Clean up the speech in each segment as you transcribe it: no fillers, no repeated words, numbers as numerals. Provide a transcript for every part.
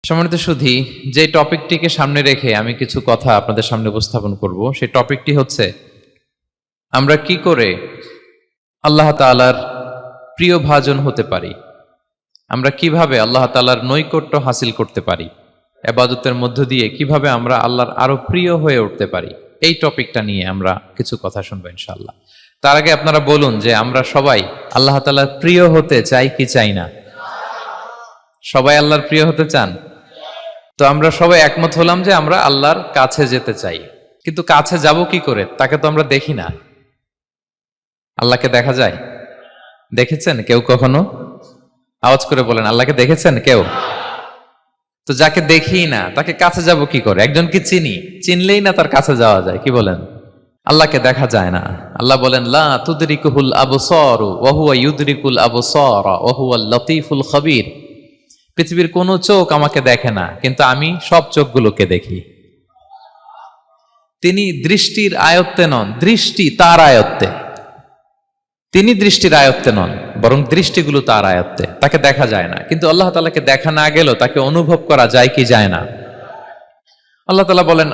সম্মানিত সুধী, যে টপিকটিকে সামনে রেখে আমি কিছু কথা আপনাদের সামনে উপস্থাপন করব, সেই টপিকটি হচ্ছে আমরা কি করে আল্লাহ তাআলার প্রিয় ভাজন হতে পারি, আমরা কিভাবে আল্লাহ তাআলার নৈকট্য হাসিল করতে পারি, ইবাদতের মধ্য দিয়ে কিভাবে আমরা আল্লাহর আরো প্রিয় হয়ে উঠতে পারি। এই টপিকটা নিয়ে আমরা কিছু কথা শুনবো ইনশাআল্লাহ। তার আগে আপনারা বলুন যে আমরা সবাই আল্লাহ তাআলার প্রিয় হতে চাই কি চাই না? সবাই আল্লাহর প্রিয় হতে চান? তো আমরা সবাই একমত হলাম যে আমরা আল্লাহর কাছে যেতে চাই, কিন্তু কাছে যাব কি করে? তাকে তো আমরা দেখি না। আল্লাহকে দেখা যায়? দেখেছেন কেউ কখনো? আওয়াজ করে বলেন, আল্লাহকে দেখেছেন কেউ? তো যাকে দেখি না তাকে কাছে যাব কি করে? একজনকে চিনি, চিনলেই না তার কাছে যাওয়া যায়, কি বলেন? আল্লাহকে দেখা যায় না। আল্লাহ বলেন লা তুদরিকুহুল আবসার ওয়া হুয়া ইউদরিকুল আবসার ওয়া হুয়াল লতীফুল খবীর। পৃথিবীর কোনো চোখ আমাকে দেখে না, কিন্তু আমি সব চোখগুলোকে দেখি। তিনি দৃষ্টির আয়ত্তে নন, দৃষ্টি তার আয়ত্তে। তিনি দৃষ্টির আয়ত্তে নন, বরং দৃষ্টিগুলো তার আয়ত্তে। তাকে দেখা যায় না, কিন্তু আল্লাহ তাআলাকে দেখা না গেলেও তাকে অনুভব করা যায় কি যায় না? আল্লাহ তাআলা বলেন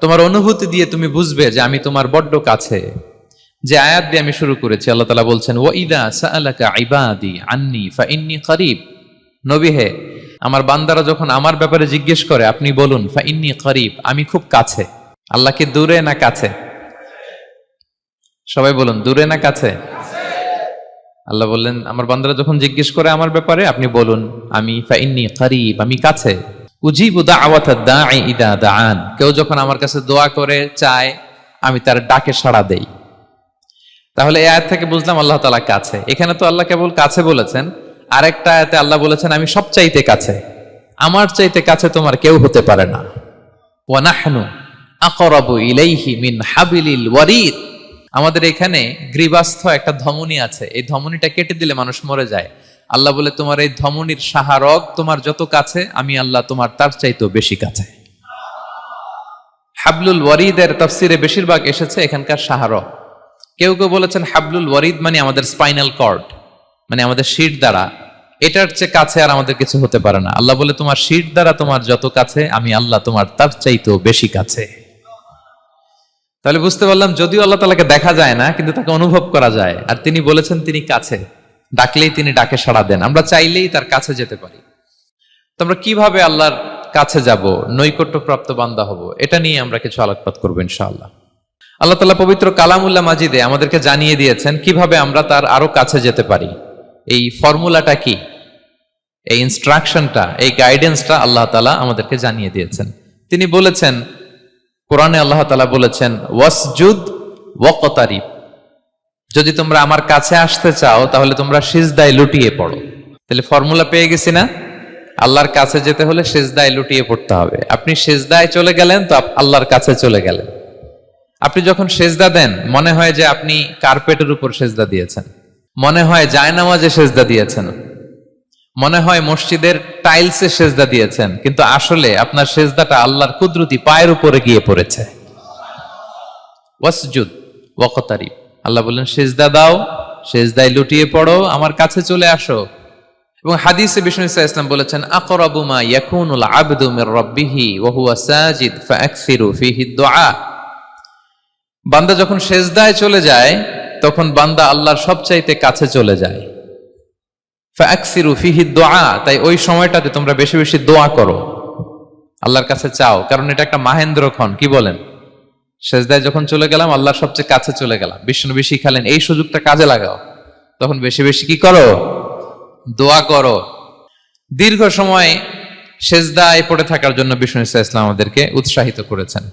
তোমার অনুভূতি দিয়ে তুমি বুঝবে যে আমি তোমার বড্ড কাছে। যে আয়াত দিয়ে আমি শুরু করেছি, আল্লাহ তাআলা বলছেন ওয়া ইযা সাআলাকা ইবাদি আন্নী ফাইন্নী করিব। নবী হে, আমার বান্দারা যখন আমার ব্যাপারে জিজ্ঞেস করে আপনি বলুন ফাইন্নী করিব, আমি খুব কাছে। আল্লাহ কি দূরে না কাছে? সবাই বলুন, দূরে না কাছে? আল্লাহ বললেন আমার বান্দারা যখন জিজ্ঞেস করে আমার ব্যাপারে আপনি বলুন আমি ফাইন্নী করিব, আমি কাছে। উজিবু দাওয়াতাদ দাঈ ইযা দাআন, কেউ যখন আমার কাছে দোয়া করে চায় আমি তার ডাকে সাড়া দেই। তাহলে এই আয়াত থেকে বুঝলাম আল্লাহ তাআলা কাছে। এখানে তো আল্লাহ কেবল কাছে বলেছেন, আরেকটা আয়াতে আল্লাহ বলেছেন আমি সবচাইতে কাছে, আমার চাইতে কাছে তোমার কেউ হতে পারে না। ওয়া নাহনু আকরাবু ইলাইহি মিন হাবিলিল ওয়ারিদ। আমাদের এখানে গ্রীবাস্থ একটা ধমনী আছে, এই ধমনীটা কেটে দিলে মানুষ মরে যায়। আল্লাহ বলে তোমার এই ধমনীর সাহারগ তোমার যত কাছে, আমি আল্লাহ তোমার তার চাইতেও বেশি কাছে। হাবলুল ওয়ারিদের তাফসিরে বেশিরভাগ এসেছে এখানকার সাহারগ। কেউ কেউ বলেছেন হাবলুল ওয়ারিদ মানে আমাদের স্পাইনাল কর্ড, মানে আমাদের শির দ্বারা। এটার চেয়ে কাছে আর আমাদের কিছু হতে পারে না। আল্লাহ বলে তোমার শির দ্বারা তোমার যত কাছে, আমি আল্লাহ তোমার তার চাইতেও বেশি কাছে। তাহলে বুঝতে পারলাম যদিও আল্লাহ তাআলাকে দেখা যায় না, কিন্তু তাকে অনুভব করা যায়। আর তিনি বলেছেন তিনি কাছে, ডাকলেই তিনি ডাকে সাড়া দেন। আমরা চাইলেই তার কাছে যেতে পারি। তো আমরা কিভাবে আল্লাহর কাছে যাব, নৈকট্যপ্রাপ্ত বান্দা হব, এটা নিয়ে আমরা কিছু আলোকপাত করবো ইনশাআল্লাহ। আল্লাহ তাআলা পবিত্র কালামুল্লাহ মাজিদে আমাদেরকে জানিয়ে দিয়েছেন কিভাবে আমরা তার আরো কাছে যেতে পারি। এই ফর্মুলাটা কি, এই ইনস্ট্রাকশনটা, এই গাইডেন্সটা আল্লাহ তাআলা আমাদেরকে জানিয়ে দিয়েছেন। তিনি বলেছেন কোরআনে, আল্লাহ তাআলা বলেছেন ওয়াসজুদ ওয়াকতারিব, যদি তোমরা আমার কাছে আসতে চাও তাহলে তোমরা সিজদায় লুটিয়ে পড়ো। তাহলে ফর্মুলা পেয়ে গেছি না? আল্লাহর কাছে যেতে হলে সিজদায় লুটিয়ে পড়তে হবে। আপনি সিজদায় চলে গেলেন তো আল্লাহর কাছে চলে গেলেন। আপনি যখন সেজদা দেন মনে হয় যে আপনি কার্পেটের উপর সেজদা দিয়েছেন, মনে হয় জায়নামাজে সেজদা দিয়েছেন, মনে হয় মসজিদের টাইলসে সেজদা দিয়েছেন, কিন্তু আসলে আপনার সেজদাটা আল্লাহর কুদরতি পায়ের উপরে গিয়ে পড়েছে। ওয়াসজুদ ওয়াকতারিব, আল্লাহ বললেন সেজদা দাও, সেজদায় লুটিয়ে পড়ো, আমার কাছে চলে আসো। এবং হাদিসে বিষ্ণু সাল্লাল্লাহু আলাইহি ওয়াসাল্লাম বলেছেন আকরাবু মা ইয়াকুনুল আবদু মির রাব্বিহি ওয়া হুয়া সাজিদ ফাআকসিরু ফীহি দুআ। বান্দা যখন সেজদায় চলে যায় তখন বান্দা আল্লাহর সবচাইতে কাছে চলে যায়। ফাআকসিরু ফীহি দুআ, তাই ওই সময়টাতে তোমরা বেশি বেশি দোয়া করো, আল্লাহর কাছে চাও, কারণ এটা একটা মাহেন্দ্রক্ষণ। কি বলেন? সেজদায় যখন চলে গেলাম আল্লাহর সবচেয়ে কাছে চলে গেলাম। বিষ্ণু শিখালেন এই সুযোগটা কাজে লাগাও, তখন বেশি বেশি কি করো? দোয়া করো। দীর্ঘ সময় সেজদায় পড়ে থাকার জন্য বিষ্ণু ইসলাম আমাদেরকে উৎসাহিত করেছেন।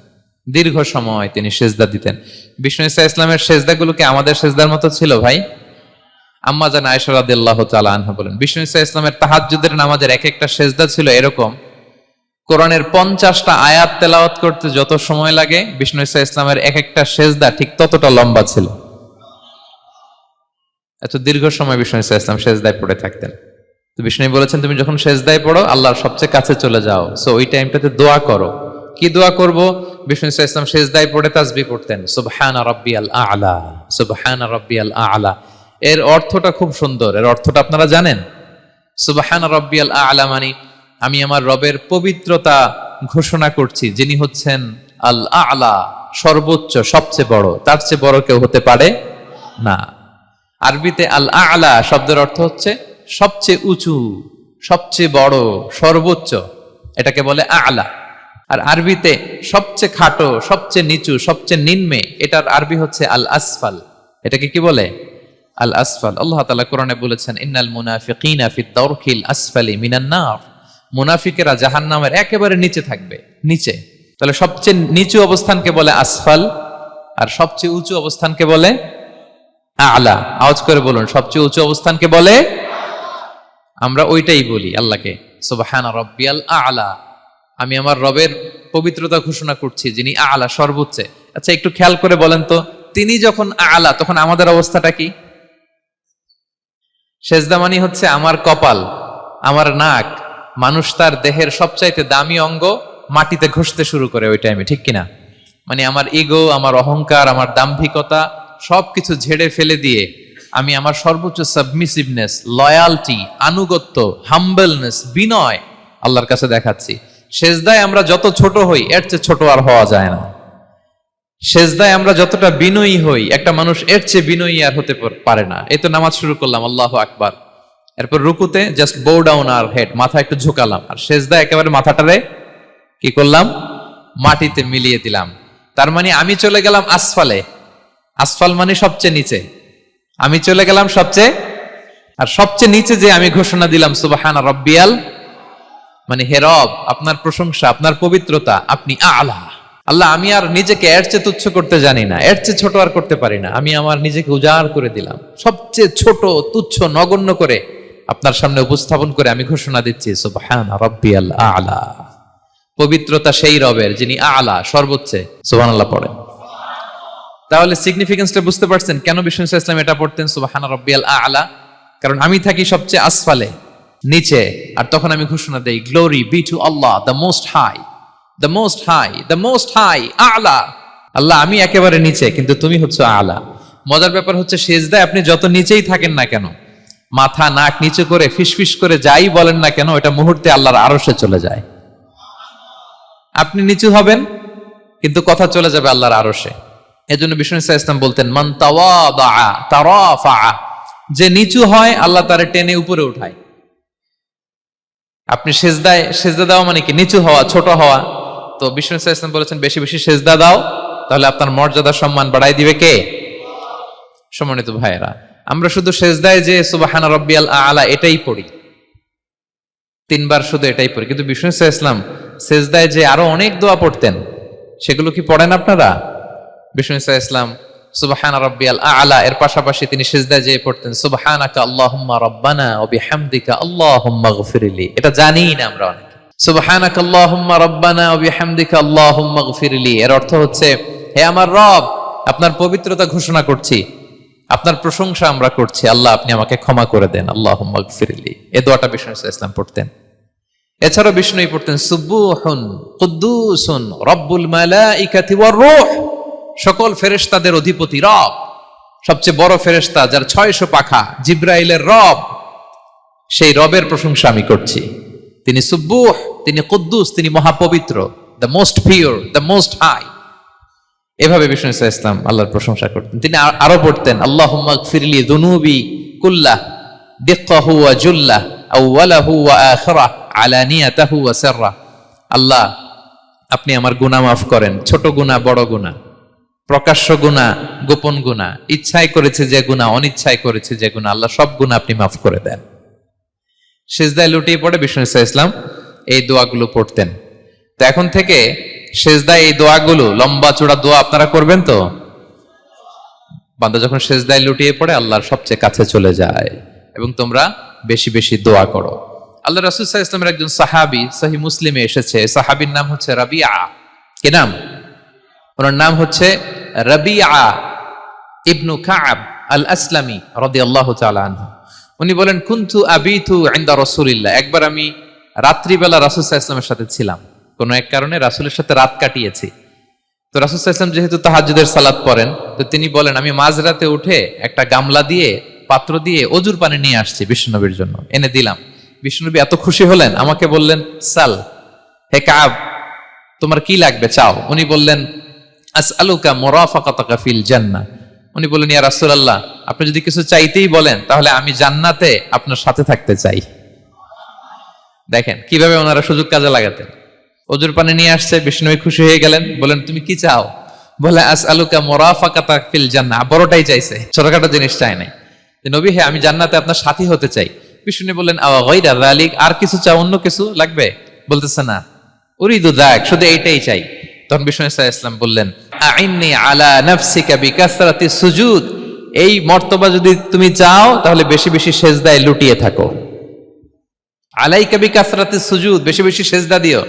দীর্ঘ সময় তিনি সেজদা দিতেন। বিষ্ণু ইসলামের সেজদাগুলোকে আমাদের সেজদার মতো ছিল ভাই? আম্মা জান আয়েশা রাদিয়াল্লাহু তাআলা আনহা বলেন বিষ্ণু ইসলামের তাহাজ্জুদের নামাজের এক একটা সেজদা ছিল এরকম, কোরআনের 50টা আয়াত তেলাওয়াত করতে যত সময় লাগে বিষ্ণু ইসলামের এক একটা সেজদা ঠিক ততটা লম্বা ছিল। এত দীর্ঘ সময় বিষ্ণু ইসলাম সেজদায় পড়ে থাকতেন। তো বিষ্ণু বলেছেন তুমি যখন সেজদায় পড়ো আল্লাহর সবচেয়ে কাছে চলে যাও, সো ওই টাইমটাতে দোয়া করো। কি দোয়া করব? বিষ্ণু ইসলাম সেজদায় পড়ে তাসবিহ পড়তেন, সুবহানা রাব্বিয়াল আ'লা, সুবহানা রাব্বিয়াল আ'লা। এর অর্থটা খুব সুন্দর। এর অর্থটা আপনারা জানেন? সুবহানা রাব্বিয়াল আ'লা মানে আমি আমার রবের পবিত্রতা ঘোষণা করছি, যিনি হচ্ছেন আল আ'লা, সর্বোচ্চ, সবচেয়ে বড়, তার চেয়ে বড় কেউ হতে পারে না। আরবিতে আল আ'লা শব্দের অর্থ হচ্ছে সবচেয়ে উঁচু, সবচেয়ে বড়, সর্বোচ্চ, এটাকে বলে আ'লা। আর আরবিতে সবচেয়ে খাটো, সবচেয়ে নিচু, সবচেয়ে নিম্নে, এটার আরবি হচ্ছে আল আসফাল। এটাকে কি বলে? আল আসফাল। আল্লাহ তাআলা কোরআনে বলেছেন, ইন্নাল মুনাফিকিনা ফিদ দারকিল আসফালি মিনান নার। মুনাফিকেরা জাহান্নামের একেবারে নিচে থাকবে, নিচে। তাহলে সবচেয়ে নিচু অবস্থানকে বলে আসফাল, আর সবচেয়ে উঁচু অবস্থানকে বলে আ'লা। আওয়াজ করে বলুন, সবচেয়ে উঁচু অবস্থানকে বলে। আমরা ওইটাই বলি আল্লাহকে, সুবহান রাব্বিয়াল আ'লা। আমি আমার রবের পবিত্রতা ঘোষণা করছি, যিনি আ'লা, সর্বোচ্চ। আচ্ছা, একটু খেয়াল করে বলেন তো, তিনি যখন আ'লা, তখন আমাদের অবস্থাটা কি? সেজদা মানে হচ্ছে আমার কপাল, আমার নাক, মানুষ তার দেহের সবচাইতে দামি অঙ্গ মাটিতে ঘষতে শুরু করে ওই টাইমে, ঠিক কিনা? মানে আমার ইগো, আমার অহংকার, আমার দাম্ভিকতা সবকিছু ঝেড়ে ফেলে দিয়ে আমি আমার সর্বোচ্চ সাবমিসিভনেস, লয়ালটি, আনুগত্য, হাম্বলনেস, বিনয় আল্লাহর কাছে দেখাচ্ছি। সেজদায় আমরা যত ছোট হই, এর চেয়ে ছোট আর হওয়া যায় না। সেজদায় আমরা যতটা বিনয়ী হই, একটা মানুষ এর চেয়ে বিনয়ী আর হতে পারে না। এই তো নামাজ শুরু করলাম, আল্লাহু আকবার, এরপর রুকুতে জাস্ট বো ডাউন আর হেড, মাথা একটু ঝুঁকালাম, আর সেজদায় একেবারে মাথাটারে কি করলাম? মাটিতে মিলিয়ে দিলাম। তার মানে আমি চলে গেলাম আসফালে। আসফাল মানে সবচেয়ে নিচে, আমি চলে গেলাম সবচেয়ে, আর সবচেয়ে নিচে যে আমি ঘোষণা দিলাম সুবহান রাব্বিয়াল, মানে হে রব, আপনার প্রশংসা, আপনার পবিত্রতা, আপনি আ'লা। আল্লাহ, আমি আর নিজেকে এর চেয়ে তুচ্ছ করতে জানি না, এর চেয়ে ছোট আর করতে পারি না। আমি আমার নিজেকে উজাড় করে দিলাম, সবচেয়ে ছোট, তুচ্ছ, নগণ্য করে আপনার সামনে উপস্থাপন করে আমি ঘোষণা দিচ্ছি সুবহান রাব্বিয়াল আ'লা। পবিত্রতা সেই রবের যিনি আ'লা, সর্বোচ্চ। সুবহানাল্লাহ পড়েন। তাহলে সিগনিফিকেন্সটা বুঝতে পারছেন কেন বিষ্ণু ইসলাম এটা পড়তেন সুবহান রাব্বিয়াল আ'লা? কারণ আমি থাকি সবচেয়ে আসফালে, নিচে, আর তখন আমি ঘোষণা দেই, glory be to Allah the most high, the most high, the most high, আ'লা। আল্লাহ, আমি একেবারে নিচে, কিন্তু তুমি হচ্ছে আ'লা। মজার ব্যাপার হচ্ছে, সেজদায় আপনি যত নিচেই থাকেন না কেন, মাথা নাক নিচু করে ফিসফিস করে যাই বলেন না কেন, এটা মুহূর্তে আল্লাহর আরশে চলে যায়। আপনি নিচু হবেন, কিন্তু কথা চলে যাবে আল্লাহর আরশে। এজন্য বিষ্ণু ইসলাম বলতেন, মান তাওয়াদা তারাফা, যে নিচু হয় আল্লাহ তারে টেনে উপরে উঠায়। আপনি সেজদা দেওয়া মানে কি? নিচু হওয়া, ছোট হওয়া। তো বিষ্ণু ইসলাম বলেছেন, বেশি বেশি সেজদা দাও, তাহলে আপনার মর্যাদা, সম্মান বাড়াই দিবে কে? সম্মানিত ভাইয়েরা, আমরা শুধু সেজদায় যে সুবহান রাব্বিয়াল আ'লা এটাই পড়ি, 3 বার শুধু এটাই পড়ি, কিন্তু বিষ্ণু ইসলাম সেজদায় যে আরো অনেক দোয়া পড়তেন, সেগুলো কি পড়েন আপনারা? বিষ্ণু ইসলাম সুবহান রাব্বিয়াল আ'লা এর পাশাপাশি তিনি সিজদায় যেয়ে পড়তেন সুবহানাকা আল্লাহুম্মা রাব্বানা ওয়া বিহামদিকা আল্লাহুম্মা গফিরলি। এটা জানি না আমরা অনেকে। সুবহানাকা আল্লাহুম্মা রাব্বানা ওয়া বিহামদিকা আল্লাহুম্মা গফিরলি এর অর্থ হচ্ছে, হে আমার রব, আপনার পবিত্রতা ঘোষণা করছি, আপনার প্রশংসা আমরা করছি, আল্লাহ আপনি আমাকে ক্ষমা করে দেন, আল্লাহুম্মা গফিরলি। এই দোয়াটা বিষ্ণু ইসলাম পড়তেন। এছাড়াও বিষ্ণুই পড়তেন সুবহুন কুদ্দুসুন রব্বুল মালাইকাতি ওয়ার রূহ, সকল ফেরেশতাদের অধিপতি রব, সবচেয়ে বড় ফেরেশতা যার 600 পাখা, জিব্রাইলের রব, সেই রবের প্রশংসা আমি করছি। তিনি সুবুহ, তিনি কুদ্দুস, তিনি মহাপবিত্র, the most pure, the most high. এভাবে বিষ্ণু ইসলাম আল্লাহর প্রশংসা করতেন। তিনি আরো পড়তেন আল্লাহুম্মা গফিরলি যুনুবি কুল্লাহ দিক্কাহু ওয়া জুল্লাহ আউওয়ালাহু ওয়া আখিরাহ আলানিয়াতাহু ওয়া সিররাহ। আল্লাহ, আপনি আমার গুনাহ মাফ করেন, ছোট গুনাহ, বড় গুনাহ, প্রকাশ্য গুনাহ, গোপন গুনাহ, ইচ্ছায় করেছে যে গুনাহ, অনিচ্ছায় করেছে যে গুনাহ, আল্লাহ সব গুনাহ আপনি মাফ করে দেন। সিজদায় লুটিয়ে পড়ে বিষ্ণু ইসলাম এই দোয়াগুলো পড়তেন। তো এখন থেকে সিজদায় এই দোয়াগুলো, লম্বা চূড়া দোয়া আপনারা করবেন তো? বান্দা যখন সিজদায় লুটিয়ে পড়ে আল্লাহর সবচেয়ে কাছে চলে যায়। এবং তোমরা বেশি বেশি দোয়া করো। আল্লাহ রাসূল সাল্লাল্লাহু আলাইহি ওয়াসাল্লামের একজন সাহাবী, সহিহ মুসলিমে এসেছে, সাহাবীর নাম হচ্ছে রাবিআ। কি নাম? ওনার নাম হচ্ছে রাবিআ ইবনু কাব আল আসলামি রাদিয়াল্লাহু তাআলা আনহু। উনি বলেন, কুনতু আবিতু ইনদা রাসূলিল্লাহ, একবার আমি রাত্রিবেলা রাসূল সাল্লাল্লাহু আলাইহি ওয়াসাল্লামের সাথে ছিলাম, কোন এক কারণে রাসূলের সাথে রাত কাটিয়েছি। তো রাসূল সাল্লাল্লাহু আলাইহি ওয়াসাল্লাম যেহেতু তাহাজ্জুদের সালাত পড়েন, তো তিনি বলেন, আমি মাঝরাতে উঠে একটা গামলা দিয়ে, পাত্র দিয়ে অজুর পানি নিয়ে আসছি বিশ্বনবীর জন্য, এনে দিলাম। বিষ্ণুনবী এত খুশি হলেন, আমাকে বললেন সাল, হে কাব তোমার কি লাগবে চাও। উনি বললেন আসআলুকা মুরাফাকাতাকা ফিল জান্নাহ। উনি বললেন ইয়া রাসূলুল্লাহ, আপনি যদি কিছু চাইতেই বলেন তাহলে আমি জান্নাতে আপনার সাথে থাকতে চাই। দেখেন কিভাবে ওনারা সুযোগ কাজে লাগাতেন। অজুর পানি নিয়ে আসছে, বিষ্ণুনবী খুশি হয়ে গেলেন, বলেন তুমি কি চাও? বলে আসআলুকা মুরাফাকাতাকা ফিল জান্নাহ, বড়টাই চাইছে, ছোটখাটো জিনিস চায় নাই। নবী হে, আমি জান্নাতে আপনার সাথী হতে চাই। বিষ্ণু বললেন আওয়া গায়রা যালিক, আর কিছু চাও, অন্য কিছু লাগবে? বলতেছে না, উরিদু যাক, শুধু এইটাই চাই। তখন বিষ্ণু সাল্লাল্লাহু আলাইহি ওয়াসাল্লাম বললেন আইন্নি আলা নাফসিকা বিকাসরাতি সুজুদ, এই মর্তবা যদি তুমি চাও তাহলে বেশি বেশি সেজদায় লুটিয়ে থাকো। আলাইকা বিকাসরাতি সুজুদ, বেশি বেশি সেজদা দিও।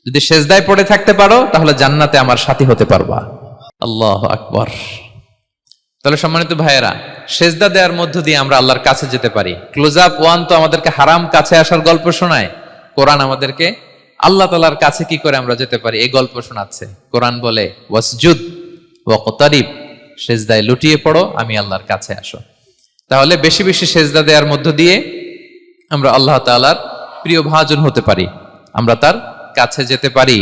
যদি সেজদায় পড়ে থাকতে পারো তাহলে জান্নাতে আমার সাথী হতে পারবা। আল্লাহু আকবার। তাহলে সম্মানিত ভাইয়েরা, সেজদা দেওয়ার মধ্য দিয়ে আমরা আল্লাহর কাছে যেতে পারি। ক্লোজ আপ ওয়ান তো আমাদেরকে হারাম কাছে আসার গল্প শোনায়, কোরআন আমাদেরকে আল্লাহ তাআলার কাছে কি করে আমরা যেতে পারি এই গল্প শোনাচ্ছে। কোরআন বলে ওয়াসজুদ ওয়াকতারিব, সেজদায় লুটিয়ে পড়ো, আমি আল্লাহর কাছে আসো। তাহলে বেশি বেশি সেজদা দেওয়ার মধ্য দিয়ে আমরা আল্লাহ তাআলার প্রিয় ভাজন হতে পারি, আমরা তার কাছে যেতে পারি।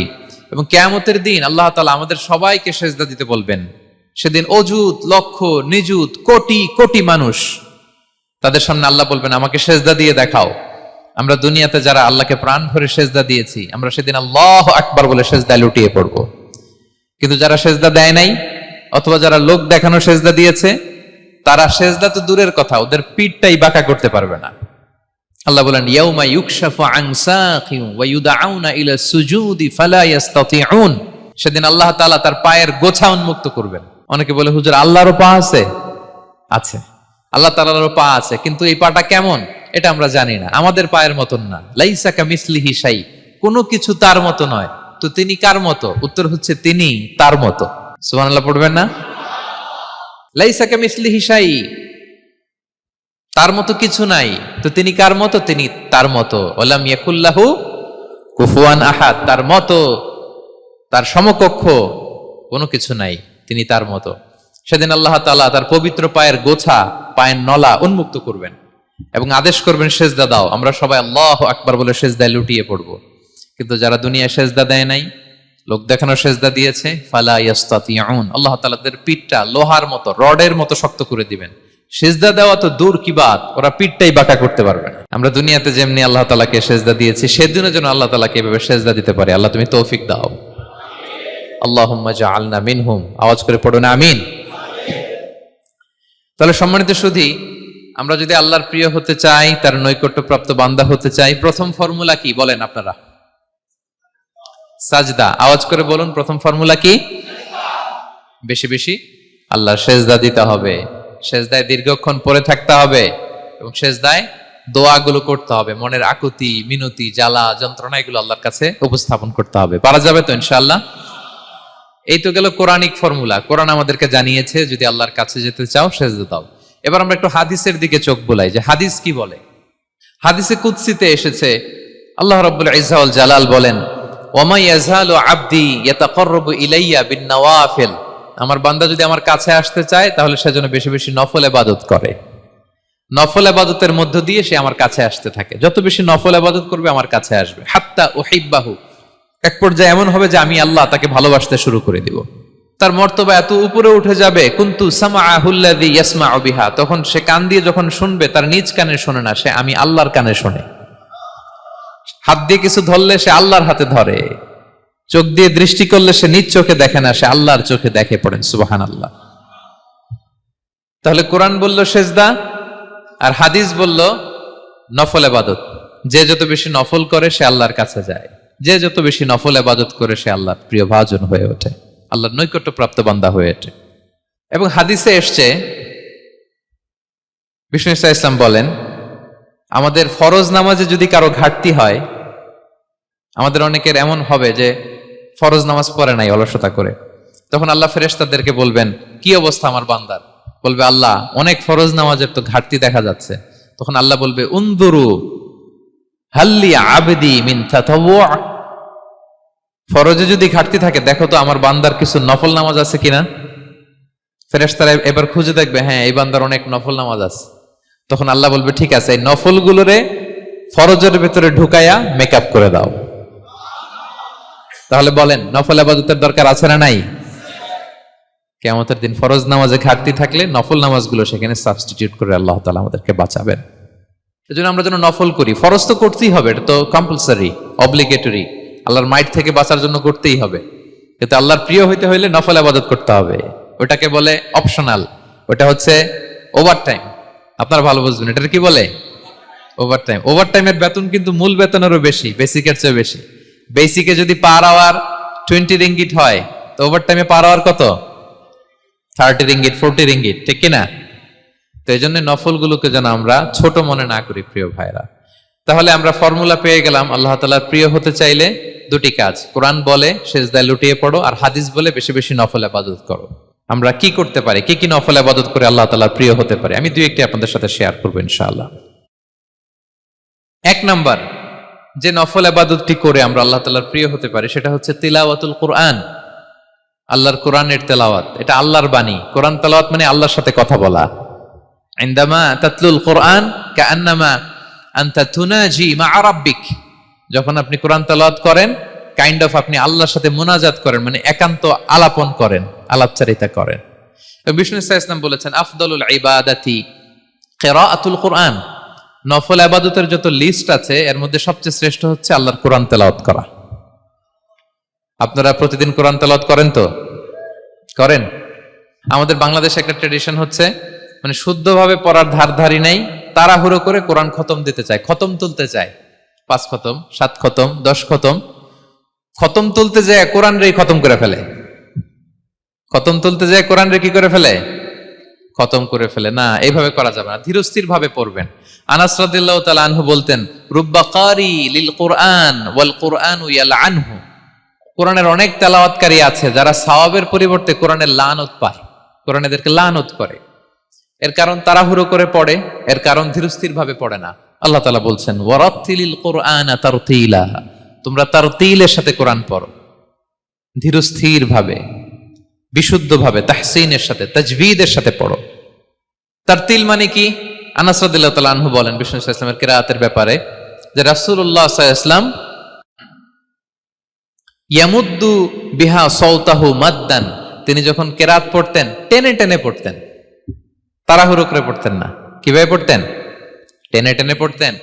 এবং কিয়ামতের দিন আল্লাহ তাআলা আমাদের সবাইকে সেজদা দিতে বলবেন। সেদিন অযুত লক্ষ নিযুত কোটি কোটি মানুষ, তাদের সামনে আল্লাহ বলবেন আমাকে সেজদা দিয়ে দেখাও। আমরা দুনিয়াতে যারা আল্লাহকে প্রাণ ভরে সেজদা দিয়েছি, আমরা সেদিন আল্লাহু আকবার বলে সেজদায় লুটিয়ে পড়বো। কিন্তু যারা সেজদা দেয় নাই, অথবা যারা লোক দেখানো সেজদা দিয়েছে, তারা সেজদা তো দূরের কথা, ওদের পিঠটাই বাঁকা করতে পারবে না। আল্লাহ বলেন ইয়াউমা ইউকশাফু আন সাকিন ওয়া ইউদআউনা ইলা সুজুদি ফালা ইস্তাতিউন, সেদিন আল্লাহ তাআলা তার পায়ের গোছা উন্মুক্ত করবেন। অনেকে বলে হুজুর আল্লাহরও পা আছে? আছে, আল্লাহ তাআলারও পা আছে, কিন্তু এই পাটা কেমন এটা আমরা জানি না, আমাদের পায়ের মতন না। লাইসা কামিসলিহি শাই, কোনো কিছু তার মতো নয়। তো তিনি কার মতো? উত্তর হচ্ছে তিনি তার মতো। সুবহানাল্লাহ পড়বেন না? লাইসা কামিসলিহি শাই, তার মতো কিছু নাই। তো তিনি কার মতো? তিনি তার মতো। ওয়ালাম ইয়াকুল্লাহু কুফুয়ান আহাদ, তার মতো, তার সমকক্ষ কোনো কিছু নাই, তিনি তার মতো। সেদিন আল্লাহ তাআলা তার পবিত্র পায়ের গোছা, পায়ের নলা উন্মুক্ত করবেন এবং আদেশ করবেন সেজদা দাও। আমরা সবাই আল্লাহু আকবার বলে সেজদায় লুটিয়ে পড়ব। কিন্তু যারা দুনিয়ায় সেজদা দেয় নাই, লোক দেখানো সেজদা দিয়েছে, ফালা ইস্তাতিউন, আল্লাহ তাআলা তাদের পিঠটা লোহার মতো, রডের মতো শক্ত করে দিবেন। সেজদা দেওয়া তো দূর কি বাত, ওরা পিঠটাই বাঁকা করতে পারবে না। আমরা দুনিয়াতে যেমনি আল্লাহ তাআলাকে সেজদা দিয়েছি, সেদিনও যেন আল্লাহ তাআলাকে এভাবে সেজদা দিতে পারি। আল্লাহ তুমি তৌফিক দাও। আল্লাহুম্মা জাআলনা মিনহুম, আওয়াজ করে পড়ো না আমিন। তাহলে সম্মানিত সুধী, আমরা যদি আল্লাহর প্রিয় হতে চাই, তার নৈকট্যপ্রাপ্ত বান্দা হতে চাই, প্রথম ফর্মুলা কি বলেন আপনারা? সাজদা। আওয়াজ করে বলুন, প্রথম ফর্মুলা কি? বেশি বেশি আল্লাহর সেজদা দিতে হবে, সেজদায় দীর্ঘক্ষণ পড়ে থাকতে হবে এবং সেজদায় দোয়াগুলো করতে হবে। মনের আকুতি মিনতি জ্বালা যন্ত্রণা এগুলো আল্লাহর কাছে উপস্থাপন করতে হবে। পারা যাবে তো ইনশাআল্লাহ? এই তো গেল কোরআনিক ফর্মুলা। কোরআন আমাদেরকে জানিয়েছে যদি আল্লাহর কাছে যেতে চাও সেজদা দাও। এবার আমরা একটু হাদিসের দিকে চোখ বোলাই যে হাদিস কি বলে। হাদিসে কুদসিতে এসেছে, আল্লাহ রাব্বুল ইজ্জা ওয়াল জালাল বলেন ওয়ামা ইয়াজালু আবদি ইয়াতাকাররাবু ইলাইয়া বিন-নওয়াফিল, আমার বান্দা যদি আমার কাছে আসতে চায় তাহলে সে যেন বেশি বেশি নফল ইবাদত করে। নফল ইবাদতের মধ্য দিয়ে সে আমার কাছে আসতে থাকে। যত বেশি নফল ইবাদত করবে আমার কাছে আসবে। হাত্তা উহিব্বাহু, এক পর্যায়ে এমন হবে যে আমি আল্লাহ তাকে ভালোবাসতে শুরু করে দিব। তার মর্তবা এত উপরে উঠে যাবে, কুনতু সামাআহুল্লাযী ইয়াসমাউ বিহা, তখন সে কান দিয়ে যখন শুনবে তার নিজ কানে শোনে না, সে আমি আল্লাহর কানে শোনে। হাত দিয়ে কিছু ধরলে সে আল্লাহর হাতে ধরে, চোখ দিয়ে দৃষ্টি করলে সে নিজ চোখে দেখে না, সে আল্লাহর চোখে দেখে। পড়েন সুবহানাল্লাহ। তাহলে কোরআন বলল সেজদা, আর হাদিস বলল নফল ইবাদত। যে যত বেশি নফল করে সে আল্লাহর কাছে যায়, যে যত বেশি নফল ইবাদত করে সে আল্লাহর প্রিয় ভাজন হয়ে ওঠে, আল্লাহর নৈকট্যপ্রাপ্ত বান্দা হয়ে ওঠে। এবং হাদিসে এসছে, বিষ্ণু ইসা ইসলাম বলেন আমাদের ফরজ নামাজে যদি কারো ঘাটতি হয়, আমাদের অনেকের এমন হবে যে ফরজ নামাজ পড়ে নাই অলসতা করে, তখন আল্লাহ ফেরেশতাদেরকে বলবেন কি অবস্থা আমার বান্দার? বলবে আল্লাহ অনেক ফরজ নামাজের তো ঘাটতি দেখা যাচ্ছে। তখন আল্লাহ বলবে উনদুরু হাল্লি আবদি মিন তাতাওয়ু, ফরজে যদি ঘাটতি থাকে দেখো তো আমার বান্দার কিছু নফল নামাজ আছে কিনা। ফেরেশতারা এবার খুঁজে দেখবে, হ্যাঁ এই বান্দার অনেক নফল নামাজ আছে। তখন আল্লাহ বলবে ঠিক আছে, এই নফল গুলোরে ফরজের ভেতরে ঢুকাইয়া মেকআপ করে দাও। তাহলে বলেন নফল ইবাদতের দরকার আছে না নাই? কিয়ামতের দিন ফরজ নামাজে ঘাটতি থাকলে নফল নামাজগুলো সেখানে সাবস্টিটিউট করে আল্লাহ তাআলা আমাদেরকে বাঁচাবেন। এজন্য আমরা যেন নফল করি। ফরজ তো করতেই হবে, এটা তো কম্পালসারি, অব্লিগেটরি, আল্লাহর মাইট থেকে বাঁচার জন্য করতেই হবে। কিন্তু আল্লাহর প্রিয় হইতে হইলে নফল ইবাদত করতে হবে। ওটাকে বলে অপশনাল, ওটা হচ্ছে ওভারটাইম। আপনারা ভালো বুঝবেন, এটা কি বলে? ওভারটাইম। ওভারটাইমের বেতন কিন্তু মূল বেতনেরও বেশি, বেসিকের চেয়ে বেশি। বেসিকে যদি পার আওয়ার 20 রিঙ্গিট হয়, তো ওভারটাইমে পার আওয়ার কত? 30 রিঙ্গিট, 40 রিঙ্গিট, ঠিক কিনা? তো এই জন্য নফলগুলোকে যেন আমরা ছোট মনে না করি প্রিয় ভাইরা। তাহলে আমরা ফর্মুলা পেয়ে গেলাম, আল্লাহ তাআলার প্রিয় হতে চাইলে দুটি কাজ, কোরআন বলে সিজদায় লুটিয়ে পড়ো, আর হাদিস বলে বেশি বেশি নফল ইবাদত করো। আমরা কি করতে পারি, কি কি নফল ইবাদত করে আল্লাহ তাআলার প্রিয় হতে পারি, আমি দুই একটি আপনাদের সাথে শেয়ার করবো ইনশাআল্লাহ। এক নাম্বার যে নফল ইবাদতটি করে আমরা আল্লাহ তাআলার প্রিয় হতে পারি সেটা হচ্ছে তিলাওয়াতুল কোরআন। আল্লাহর কোরআনের তেলাওয়াত, এটা আল্লাহর বাণী। কোরআন তেলাওয়াত মানে আল্লাহর সাথে কথা বলা। ইনদামা তাতলুল কোরআন কাআন্নামা আনতা তুনাজি মা রাব্বিক, যখন আপনি কোরআন তেলাওয়াত করেন কাইন্ড অফ আপনি আল্লাহর সাথে মুনাজাত করেন, মানে একান্ত আলাপন করেন, আলাপচারিতা করেন। বিষ্ণু সাল্লাল্লাহু আলাইহি ওয়াসাল্লাম বলেছেন আফদলুল ইবাদাতি কিরাআতুল কোরআন। নফল ইবাদতের যত লিস্ট আছে এর মধ্যে সবচেয়ে শ্রেষ্ঠ হচ্ছে আল্লাহর কোরআন তেলাওয়াত করা। আপনারা প্রতিদিন কোরআন তেলাওয়াত করেন তো? করেন? আমাদের বাংলাদেশে একটা ট্র্যাডিশন হচ্ছে, মানে শুদ্ধভাবে পড়ার ধারধারি নাই, তাড়াহুড়ো করে কোরআন খতম দিতে চায়, খতম তুলতে চায়। 5 খতম, 7 খতম, 10 খতম। খতম তুলতে যায় কোরআন রে খতম করে ফেলে। খতম তুলতে যায় কোরআন রে কি করে ফেলে? খতম করে ফেলে। না, এইভাবে করা যাবে না, ধীরস্থির ভাবে পড়বেন। আনাস রাদিয়াল্লাহু তাআলা আনহু বলতেন, রুব্বা কারি লিল কোরআন ওয়াল কোরআনু ইয়ালআনহু। কোরআনের অনেক তেলাওয়াতকারী আছে যারা সওয়াবের পরিবর্তে কোরআনের লানত পায়, কোরআন এদেরকে লানত করে। এর কারণ তাড়াহুড়ো করে পড়ে, এর কারণ ধীরস্থির ভাবে পড়ে না। আল্লাহ তাআলা বলছেন ওয়ারাত্তিলিল কোরআনা তারতিলা, তোমরা তারতিলের সাথে কোরআন পড়ো, ধীরস্থির ভাবে, বিশুদ্ধ ভাবে, তাহসিনের সাথে, তাজবিদের সাথে পড়ো। তারতিল মানে কি? আনাস রাদিয়াল্লাহু তাআলা আনহু বলেন বিষ্ণু সাল্লাল্লাহু আলাইহি ওয়াসাল্লামের কিরাআতের ব্যাপারে যে রাসূলুল্লাহ সাল্লাল্লাহু আলাইহি ওয়াসাল্লাম ইয়ামুদ্দু বিহা সাওতাহু মাদ্দান, তিনি যখন কিরাআত পড়তেন টেনে টেনে পড়তেন, তাড়াহুড়ো করে পড়তেন না। কিভাবে পড়তেন? টেনে টেনে পড়তেন।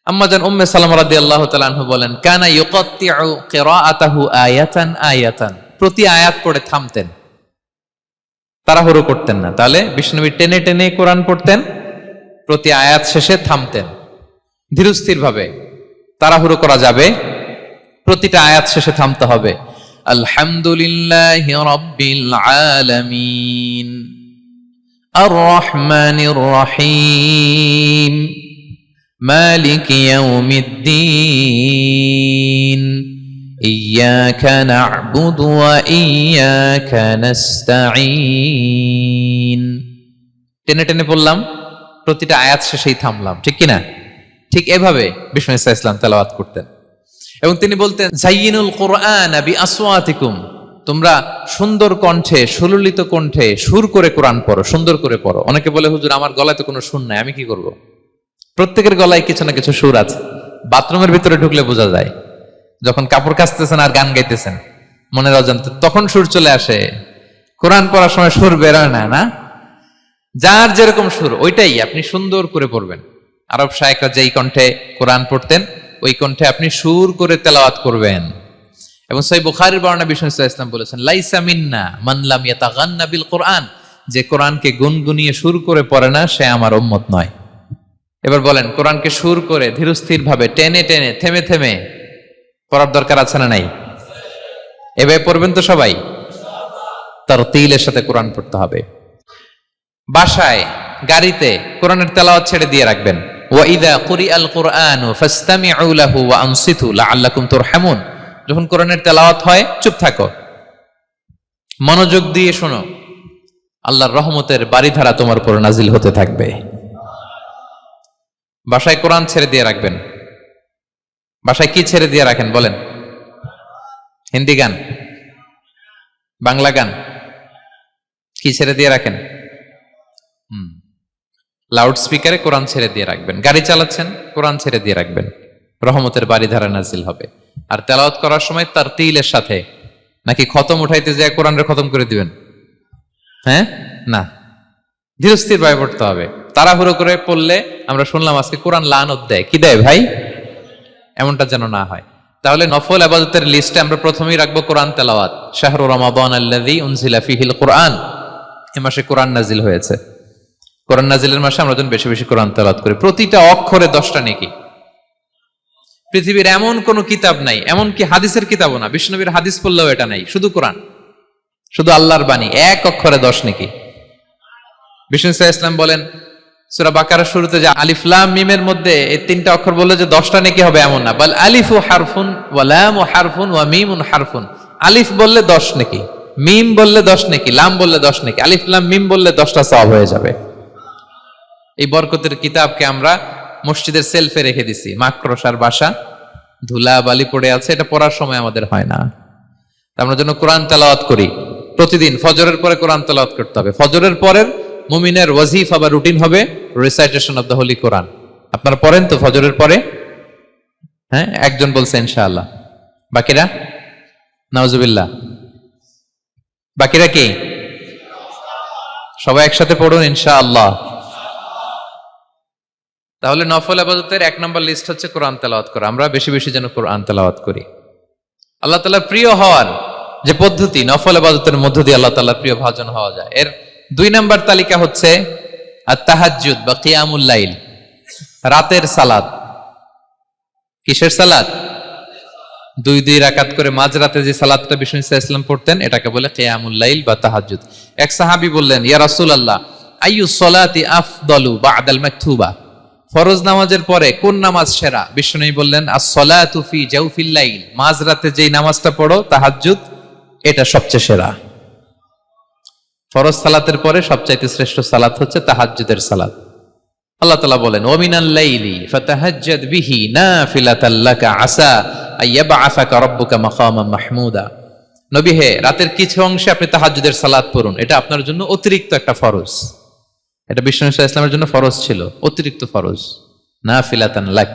আম্মা জান উম্মে সালামা রাদিয়াল্লাহু তাআলা আনহা বলেন কানা ইউকাত্তিউ কিরাআতাহু আয়াতান আয়াতান, প্রতি আয়াত পড়ে থামতেন, তাড়াহুড়ো করতেন না। তাহলে বিষ্ণুনবী টেনে টেনে কোরআন পড়তেন, প্রতি আয়াত শেষে থামতেন, ধীরস্থির ভাবে। তাড়াহুড়ো করা যাবে, প্রতিটা আয়াত শেষে থামতে হবে। আলহামদুলিল্লাহি রাব্বিল আলামিন আর রহমানির রহিম মালিক ইয়াউমিদ্দিন ইয়্যাকা না'বুদু ওয়া ইয়্যাকা নাস্তাঈন। টেনে টেনে পড়লাম, প্রতিটা আয়াত শেষেই থামলাম, ঠিক কিনা? ঠিক এভাবে বিষ্ণু ইসা ইসলাম তেলাওয়াত করতেন। এবং তিনি বলতেন জাইয়িনুল কোরআন বিআসওয়াতিকুম, তোমরা সুন্দর কণ্ঠে, সুললিত কণ্ঠে সুর করে কোরআন পড়ো, সুন্দর করে পড়ো। অনেকে বলে হুজুর আমার গলায় তো কোনো সুর নাই, আমি কি করব? প্রত্যেকের গলায় কিছু না কিছু সুর আছে। বাথরুমের ভিতরে ঢুকলে বোঝা যায়, যখন কাপড় কাচতেছেন আর গান গাইতেছেন মনের অজান্তে, তখন সুর চলে আসে। কোরআন পড়ার সময় সুর বেরোয় না, না? যার যেরকম সুর ওইটাই আপনি সুন্দর করে পড়বেন। আরব শায়েখরা যেই কণ্ঠে কোরআন পড়তেন ওই কণ্ঠে আপনি সুর করে তেলাওয়াত করবেন। এবং সহিহ বুখারীর বর্ণনা বিষ্ণু সাল্লাল্লাহু আলাইহি ওয়াসাল্লাম বলেছেন লাইসা মিন্না মান লাম ইয়াতাগান্না বিল কোরআন, যে কোরআনকে গুনগুনিয়ে সুর করে পড়ে না সে আমার উম্মত নয়। এবার বলেন কোরআনকে সুর করে ধীরস্থির ভাবে টেনে টেনে থেমে থেমে পড়ার দরকার আছে না নাই? এভাবে পড়বেন তো সবাই? তারতিলের সাথে কোরআন পড়তে হবে। বাসায়, গাড়িতে কোরআনের তেলাওয়াত ছেড়ে দিয়ে রাখবেন। ওয়া ইযা কুরিআল কুরআনু ফাসতামিউ লাহু ওয়া আনসিতু লাআল্লাকুম তুরহামুন, যখন কোরআনের তেলাওয়াত হয় চুপ থাকো, মনোযোগ দিয়ে শোনো, আল্লাহর রহমতের বাড়িধারা তোমার উপর নাজিল হতে থাকবে। বাসায় কোরআন ছেড়ে দিয়ে রাখবেন। বাসায় কি ছেড়ে দিয়ে রাখেন বলেন? হিন্দি গান, বাংলা গান, কি ছেড়ে দিয়ে রাখেন? লাউড স্পিকারে কোরআন ছেড়ে দিয়ে রাখবেন, গাড়ি চালাচ্ছেন কোরআন ছেড়ে দিয়ে রাখবেন, রহমতের বাড়ি ধারা নাজিল হবে। আর তেলাওয়াত করার সময় তার তিলের সাথে, নাকি খতম উঠাইতে যায় কোরআনের খতম করে দিবেন? হ্যাঁ, না, ধীরস্থির ভাবে পড়তে হবে। তাড়াহুড়ো করে পড়লে আমরা শুনলাম আজকে কোরআন লানত দেয়, কি দেয় ভাই? এমনটা যেন না হয়। তাহলে নফল ইবাদতের লিস্টে আমরা প্রথমেই রাখবো কোরআন তেলাওয়াত। শাহরু রমাদান আল্লাযী উনজিলা ফীহিল কোরআন, এই মাসে কোরআন নাজিল হয়েছে। কোরআন নাজিলের মাসে আমরা যেন বেশি বেশি কোরআন তেলাওয়াত করি। প্রতিটা অক্ষরে 10টা নেকি। পৃথিবীর এমন কোন কিতাব নাই, এমনকি হাদিসের কিতাবও না, বিষ্ণুনবীর হাদিস পড়লেও এটা নাই, শুধু কোরআন, শুধু আল্লাহর বাণী, এক অক্ষরে 10 নেকি। বিষ্ণু সাল্লাল্লাহু আলাইহি ওয়াসাল্লাম বলেন সূরা বাকারার শুরুতে যে আলিফ লাম মিমের মধ্যে এই 3টা অক্ষর বললে যে 10টা নেকি হবে এমন না, বল আলিফু হারফুন ওয়া লামু হারফুন ওয়া মিমুন হারফুন। আলিফ বললে 10 নেকি, মিম বললে 10 নেকি, লাম বললে 10 নেকি, আলিফ লাম মিম বললে 10টা সওয়াব হয়ে যাবে। এই বরকতের কিতাবকে আমরা মসজিদের সেলফে রেখে দিছি, মাকড়সার বাসা, ধুলা বালি পড়ে আছে, এটা পড়ার সময় আমাদের হয় না। আমরা যেন কোরআন তেলাওয়াত করি প্রতিদিন। ফজরের পরে কোরআন তেলাওয়াত করতে হবে। ফজরের পরের মুমিনের ওয়াজিফা বা রুটিন হবে রিসাইটেশন অফ দ্য হোলি কোরআন। আপনারা পড়েন তো ফজরের পরে? হ্যাঁ, একজন বলছে ইনশাআল্লাহ, বাকিরা নাউজুবিল্লাহ, বাকিরা কি? সবাই একসাথে পড়ুন ইনশাআল্লাহ। তাহলে নফল ইবাদতের 1 নম্বর লিস্ট হচ্ছে কোরআন তেলাওয়াত করা। আমরা বেশি বেশি যেন কোরআন তেলাওয়াত করি। আল্লাহ তাআলার প্রিয় হওয়ার যে পদ্ধতি, নফল ইবাদতের মধ্য দিয়ে আল্লাহ তাআলার প্রিয় ভাজন হওয়া যায়। এর 2 নম্বর তালিকা হচ্ছে আত-তাহাজ্জুদ বা কিয়ামুল লাইল, রাতের সালাত। কিসের সালাত? 2 রাকাত করে মাঝরাতে যে সালাতটা বিষ্ণু সাল্লাল্লাহু আলাইহি ওয়াসাল্লাম পড়তেন, এটাকে বলে কিয়ামুল লাইল বা তাহাজ্জুদ। এক সাহাবী বললেন, ইয়া রাসূলুল্লাহ, আইয়ুস সালাতি আফদালু বা'দাল মাকতুবা? ফরজ নামাজের পরে কোন নামাজ সেরা? বিষ্ণু বললেন, আস-সালাতু ফি জাওফিল লাইল, মাঝরাতে যেই নামাজটা পড়ো তাহাজ্জুদ, এটা সবচেয়ে সেরা। ফরজ সালাতের পরে সবচাইতে শ্রেষ্ঠ সালাত হচ্ছে তাহাজ্জুদের সালাত। আল্লাহ তাআলা বলেন, ওয়া মিনাল লাইলি ফাতাহাজ্জাদ বিহি নাফিলাতাল লাকা আসা আইয়াবআসাকা রাব্বুকা মাকামান মাহমুদা। নবী হে, রাতের কিছু অংশে আপনি তাহাজ্জুদের সালাত পড়ুন, এটা আপনার জন্য অতিরিক্ত একটা ফরজ। এটা বিষ্ণু সাল্লাল্লাহু আলাইহি ওয়াসাল্লামের জন্য ফরজ ছিল, অতিরিক্ত ফরজ, নাফিলাতান লাক।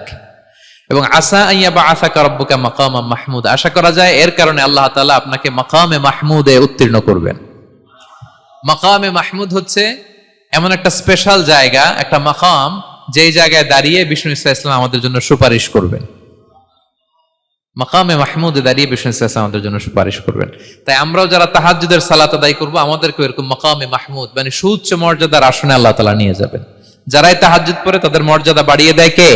এবং আসা আইয়াবআসাকা রাব্বুকা মাকামান মাহমুদা, আশা করা যায় এর কারণে আল্লাহ তাআলা আপনাকে মাকামে মাহমুদে উত্তীর্ণ করবেন। মাকামে মাহমুদ হচ্ছে এমন একটা স্পেশাল জায়গা, একটা মাকাম, যেই জায়গায় দাঁড়িয়ে বিষ্ণু সাল্লাল্লাহু আলাইহি ওয়াসাল্লাম আমাদের জন্য সুপারিশ করবেন। মাকামে মাহমুদে দাঁড়িয়ে বিষ্ণু সাল্লাল্লাহু আলাইহি ওয়াসাল্লাম আমাদের জন্য সুপারিশ করবেন। তাই আমরাও যারা তাহাজ্জুদের সালাত আদায় করব, আমাদেরকে এরকম মাকামে মাহমুদ মানে সুউচ্চ মর্যাদার আসনে আল্লাহ তাআলা নিয়ে যাবেন। যারাই তাহাজ্জুদ পড়ে তাদের মর্যাদা বাড়িয়ে দেয় কে?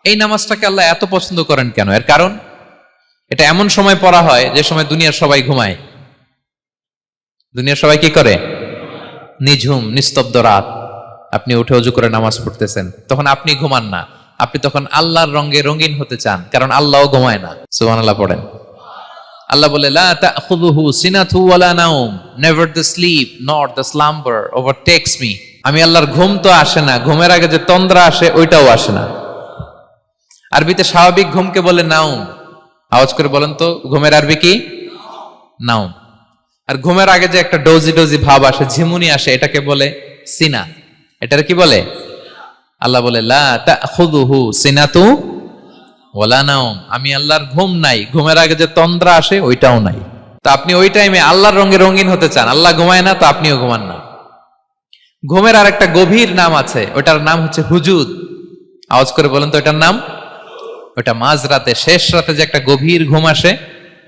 এই নামাজটাকে আল্লাহ এত পছন্দ করেন কেন? এর কারণ, এটা এমন সময় পড়া হয় যে সময় দুনিয়ার সবাই ঘুমায়। দুনিয়ার সবাই কি করে? নিঝুম নিস্তব্ধ রাত, আপনি উঠে ওযু করে নামাজ পড়তেছেন, তখন আপনি ঘুমান না, আপনি তখন আল্লাহর রঙে রঙিন হতে চান, কারণ আল্লাহও ঘুমায় না। সুবহানাল্লাহ পড়েন। আল্লাহ বলে, লা তাখুযুহু সিনাতু ওয়ালা নাওম, never the sleep nor the slumber overtakes me. আমি আল্লাহর ঘুম তো আসে না, ঘুমের আগে যে তন্দ্রা আসে ওইটাও আসে না। আরবিতে স্বাভাবিক ঘুমকে বলে নাওম। আওয়াজ করে বলেন তো, ঘুমের আরবি কি? নাওম। আর ঘুমের আগে যে একটা ডোজি ডোজি ভাব আসে, ঝিমুনি আসে, এটাকে বলে সিনা। এটার কি বলে? আল্লাহ বলে, লা তাখুযুহু সিনাতু ওয়ালা নাওম, আমি আল্লাহর ঘুম নাই, ঘুমের আগে যে তন্দ্রা আসে ওইটাও নাই। তো আপনি ওই টাইমে আল্লাহর রঙে রঙিন হতে চান, আল্লাহ ঘুমায় না, তো আপনিও ঘুমান না। ঘুমের আর একটা গভীর নাম আছে, ওটার নাম হচ্ছে হুজুদ। আওয়াজ করে বলেন তো, এটার নাম? ওটা মাঝরাতে, শেষ রাতে যে একটা গভীর ঘুম আসে,